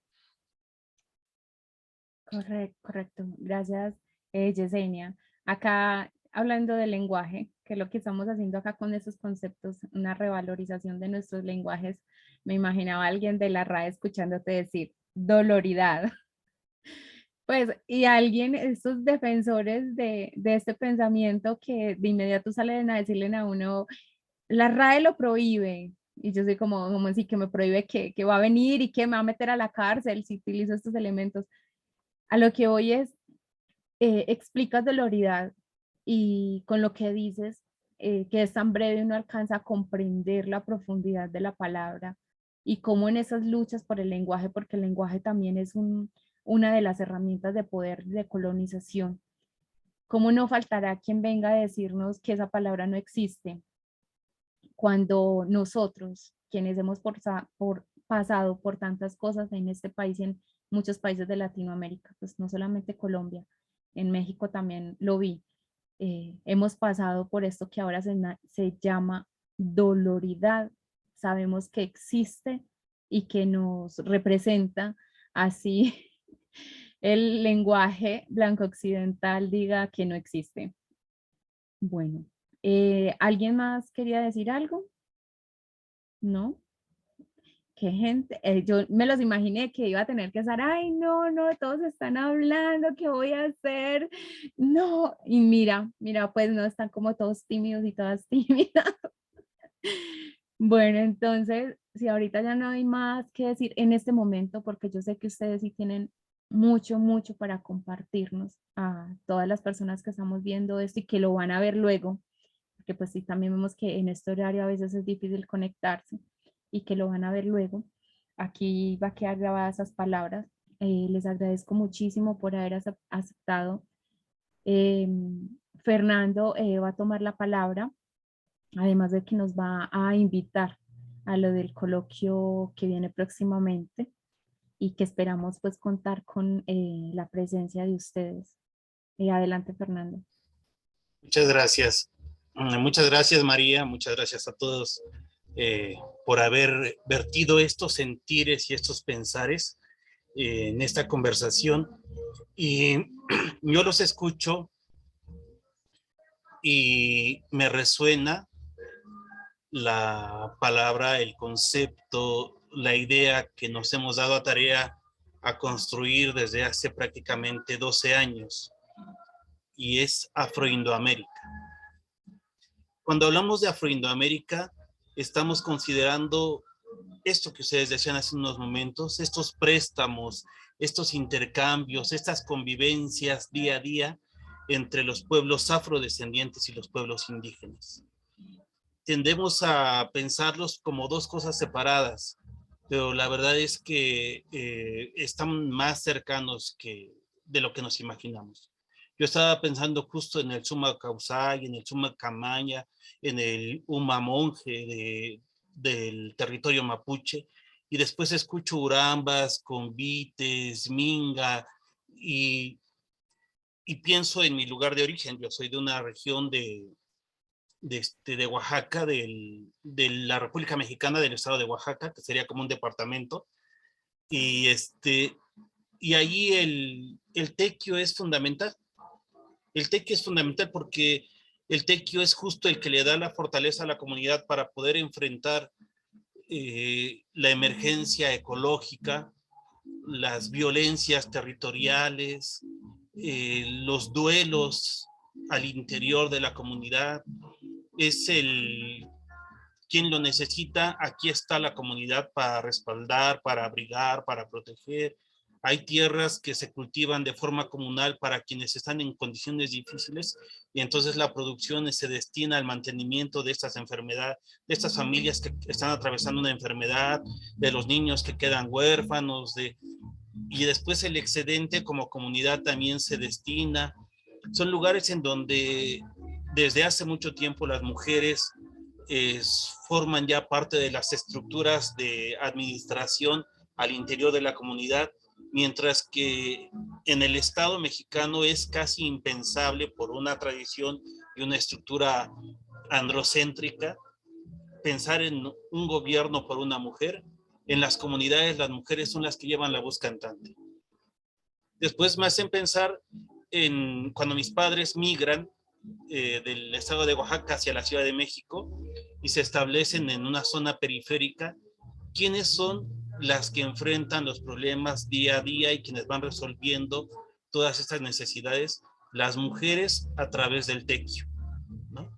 Correcto. Gracias, Yesenia. Acá, hablando del lenguaje, que es lo que estamos haciendo acá con esos conceptos, una revalorización de nuestros lenguajes, me imaginaba a alguien de la RAE escuchándote decir doloridad. Pues, y alguien, estos defensores de este pensamiento que de inmediato salen a decirle a uno, la RAE lo prohíbe. Y yo soy como así que me prohíbe que va a venir y que me va a meter a la cárcel si utilizo estos elementos. A lo que hoy es, explicas doloridad y con lo que dices, que es tan breve, uno alcanza a comprender la profundidad de la palabra y cómo en esas luchas por el lenguaje, porque el lenguaje también es una de las herramientas de poder de colonización. ¿Cómo no faltará quien venga a decirnos que esa palabra no existe? Cuando nosotros, quienes hemos pasado por tantas cosas en este país y en muchos países de Latinoamérica, pues no solamente Colombia, en México también lo vi, hemos pasado por esto que ahora se llama doloridad. Sabemos que existe y que nos representa, así el lenguaje blanco occidental diga que no existe. Bueno, ¿alguien más quería decir algo? ¿No? ¿Qué gente? Yo me los imaginé que iba a tener que estar, ay, no, todos están hablando, ¿qué voy a hacer? No, y mira, pues no, están como todos tímidos y todas tímidas. Bueno, entonces, si ahorita ya no hay más que decir en este momento, porque yo sé que ustedes sí tienen mucho para compartirnos a todas las personas que estamos viendo esto y que lo van a ver luego, porque pues sí, también vemos que en este horario a veces es difícil conectarse y que lo van a ver luego. Aquí va a quedar grabadas esas palabras. Les agradezco muchísimo por haber aceptado. Fernando va a tomar la palabra, además de que nos va a invitar a lo del coloquio que viene próximamente y que esperamos pues contar con la presencia de ustedes. Adelante, Fernando. Muchas gracias. Muchas gracias, María. Muchas gracias a todos por haber vertido estos sentires y estos pensares en esta conversación. Y yo los escucho y me resuena la palabra, el concepto, la idea que nos hemos dado a tarea a construir desde hace prácticamente 12 años, y es Afroindoamérica. Cuando hablamos de Afroindoamérica, estamos considerando esto que ustedes decían hace unos momentos, estos préstamos, estos intercambios, estas convivencias día a día entre los pueblos afrodescendientes y los pueblos indígenas. Tendemos a pensarlos como dos cosas separadas, pero la verdad es que están más cercanos de lo que nos imaginamos. Yo estaba pensando justo en el Suma Causay, en el Suma Camaña, en el Uma Monje del territorio mapuche, y después escucho urambas, convites, minga, y pienso en mi lugar de origen. Yo soy de una región de Oaxaca, de la República Mexicana, del estado de Oaxaca, que sería como un departamento, y ahí el tequio es fundamental. El tequio es fundamental porque el tequio es justo el que le da la fortaleza a la comunidad para poder enfrentar la emergencia ecológica, las violencias territoriales, los duelos al interior de la comunidad. Es quien lo necesita, aquí está la comunidad para respaldar, para abrigar, para proteger, Hay tierras que se cultivan de forma comunal para quienes están en condiciones difíciles y entonces la producción se destina al mantenimiento de estas enfermedades, de estas familias que están atravesando una enfermedad, de los niños que quedan huérfanos, y después el excedente como comunidad también se destina. Son lugares en donde desde hace mucho tiempo las mujeres forman ya parte de las estructuras de administración al interior de la comunidad, mientras que en el Estado mexicano es casi impensable por una tradición y una estructura androcéntrica pensar en un gobierno por una mujer. En las comunidades las mujeres son las que llevan la voz cantante. Después me hacen pensar en cuando mis padres migran del estado de Oaxaca hacia la Ciudad de México y se establecen en una zona periférica, ¿quiénes son las que enfrentan los problemas día a día y quienes van resolviendo todas estas necesidades? Las mujeres a través del tequio, ¿no?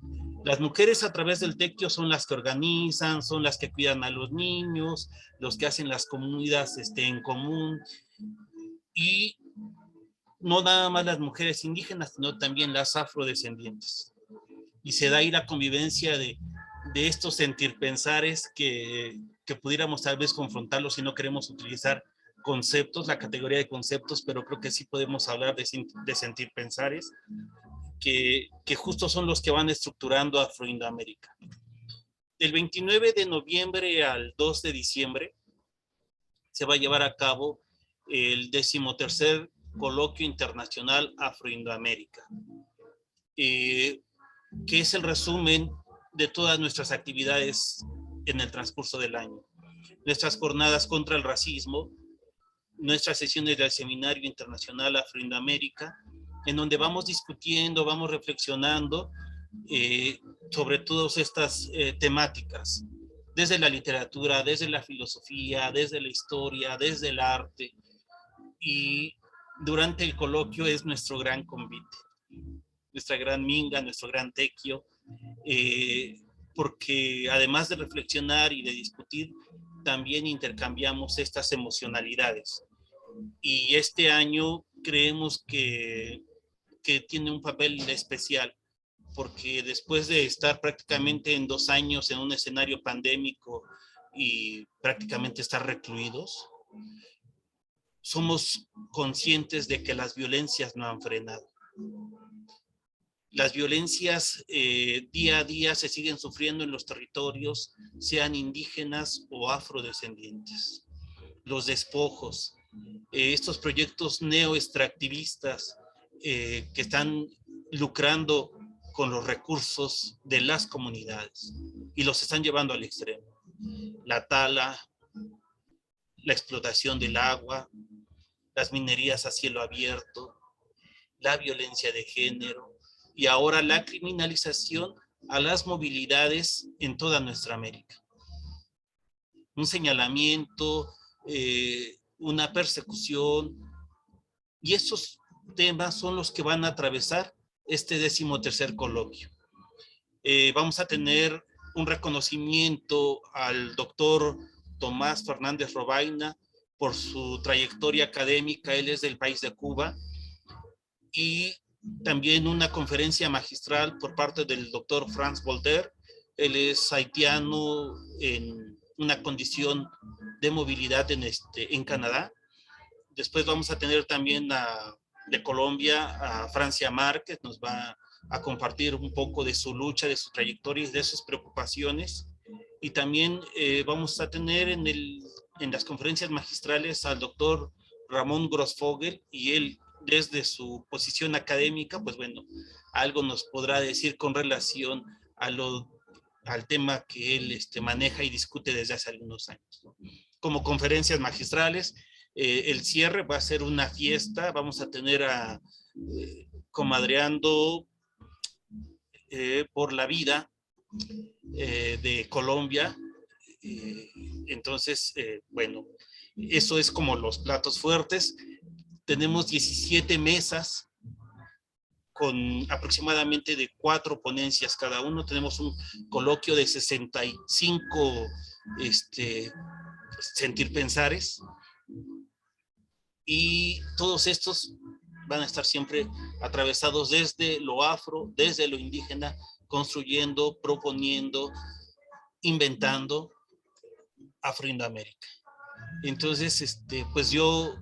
Las mujeres a través del tequio son las que organizan, son las que cuidan a los niños, los que hacen las comidas en común, y no nada más las mujeres indígenas, sino también las afrodescendientes. Y se da ahí la convivencia de estos sentir pensares que pudiéramos tal vez confrontarlos si no queremos utilizar conceptos, la categoría de conceptos, pero creo que sí podemos hablar de sentir pensares, que justo son los que van estructurando Afro-Indoamérica. Del 29 de noviembre al 2 de diciembre se va a llevar a cabo el 13º Coloquio Internacional Afro-Indoamérica, que es el resumen de todas nuestras actividades en el transcurso del año. Nuestras jornadas contra el racismo, nuestras sesiones del Seminario Internacional Afro-Indoamérica, en donde vamos discutiendo, vamos reflexionando sobre todas estas temáticas, desde la literatura, desde la filosofía, desde la historia, desde el arte. Y durante el coloquio es nuestro gran convite, nuestra gran minga, nuestro gran tequio, porque además de reflexionar y de discutir, también intercambiamos estas emocionalidades. Y este año creemos que tiene un papel especial, porque después de estar prácticamente en 2 años en un escenario pandémico y prácticamente estar recluidos, somos conscientes de que las violencias no han frenado. Las violencias día a día se siguen sufriendo en los territorios, sean indígenas o afrodescendientes. Los despojos, estos proyectos neoextractivistas que están lucrando con los recursos de las comunidades y los están llevando al extremo. La tala, la explotación del agua, las minerías a cielo abierto, la violencia de género y ahora la criminalización a las movilidades en toda nuestra América. Un señalamiento, una persecución, y esos temas son los que van a atravesar este 13º coloquio. Vamos a tener un reconocimiento al doctor Tomás Fernández Robaina por su trayectoria académica. Él es del país de Cuba, y también una conferencia magistral por parte del doctor Franz Voltaire. Él es haitiano en una condición de movilidad en Canadá. Después vamos a tener también de Colombia a Francia Márquez, nos va a compartir un poco de su lucha, de su trayectoria y de sus preocupaciones. Y también vamos a tener en las conferencias magistrales al doctor Ramón Grossfogel, y él desde su posición académica, pues bueno, algo nos podrá decir con relación al tema que él maneja y discute desde hace algunos años, ¿no? Como conferencias magistrales, el cierre va a ser una fiesta. Vamos a tener comadreando por la vida de Colombia. Entonces, bueno, eso es como los platos fuertes. Tenemos 17 mesas con aproximadamente de 4 ponencias cada uno. Tenemos un coloquio de 65 sentir pensares. y todos estos van a estar siempre atravesados desde lo afro, desde lo indígena, construyendo, proponiendo, inventando Afro-Indoamérica. Entonces, pues yo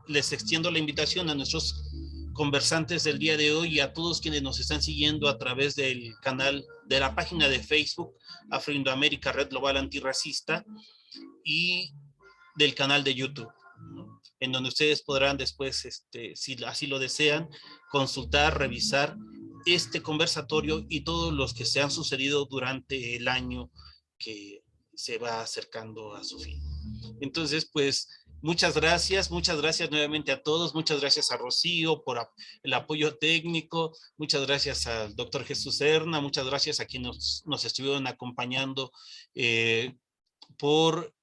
les extiendo la invitación a nuestros conversantes del día de hoy y a todos quienes nos están siguiendo a través del canal, de la página de Facebook Afro-Indoamérica Red Global Antirracista y del canal de YouTube, ¿no? En donde ustedes podrán después, si así lo desean, consultar, revisar este conversatorio y todos los que se han sucedido durante el año que se va acercando a su fin. Entonces, pues, muchas gracias nuevamente a todos, muchas gracias a Rocío por el apoyo técnico, muchas gracias al doctor Jesús Serna, muchas gracias a quienes nos estuvieron acompañando por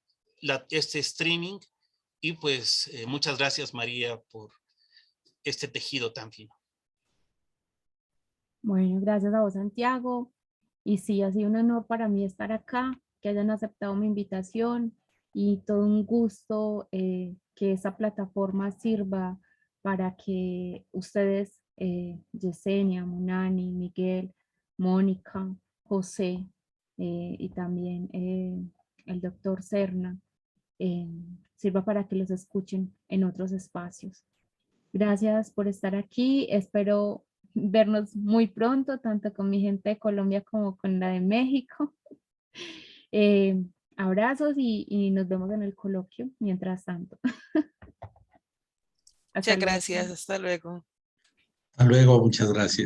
este streaming, y pues muchas gracias, María, por este tejido tan fino. Bueno, gracias a vos, Santiago. Y sí, ha sido un honor para mí estar acá, que hayan aceptado mi invitación y todo un gusto que esa plataforma sirva para que ustedes, Yesenia, Munani, Miguel, Mónica, José y también el doctor Serna, sirva para que los escuchen en otros espacios. Gracias por estar aquí. Espero vernos muy pronto, tanto con mi gente de Colombia como con la de México. Abrazos y nos vemos en el coloquio mientras tanto. Muchas gracias. Hasta luego. Hasta luego, muchas gracias.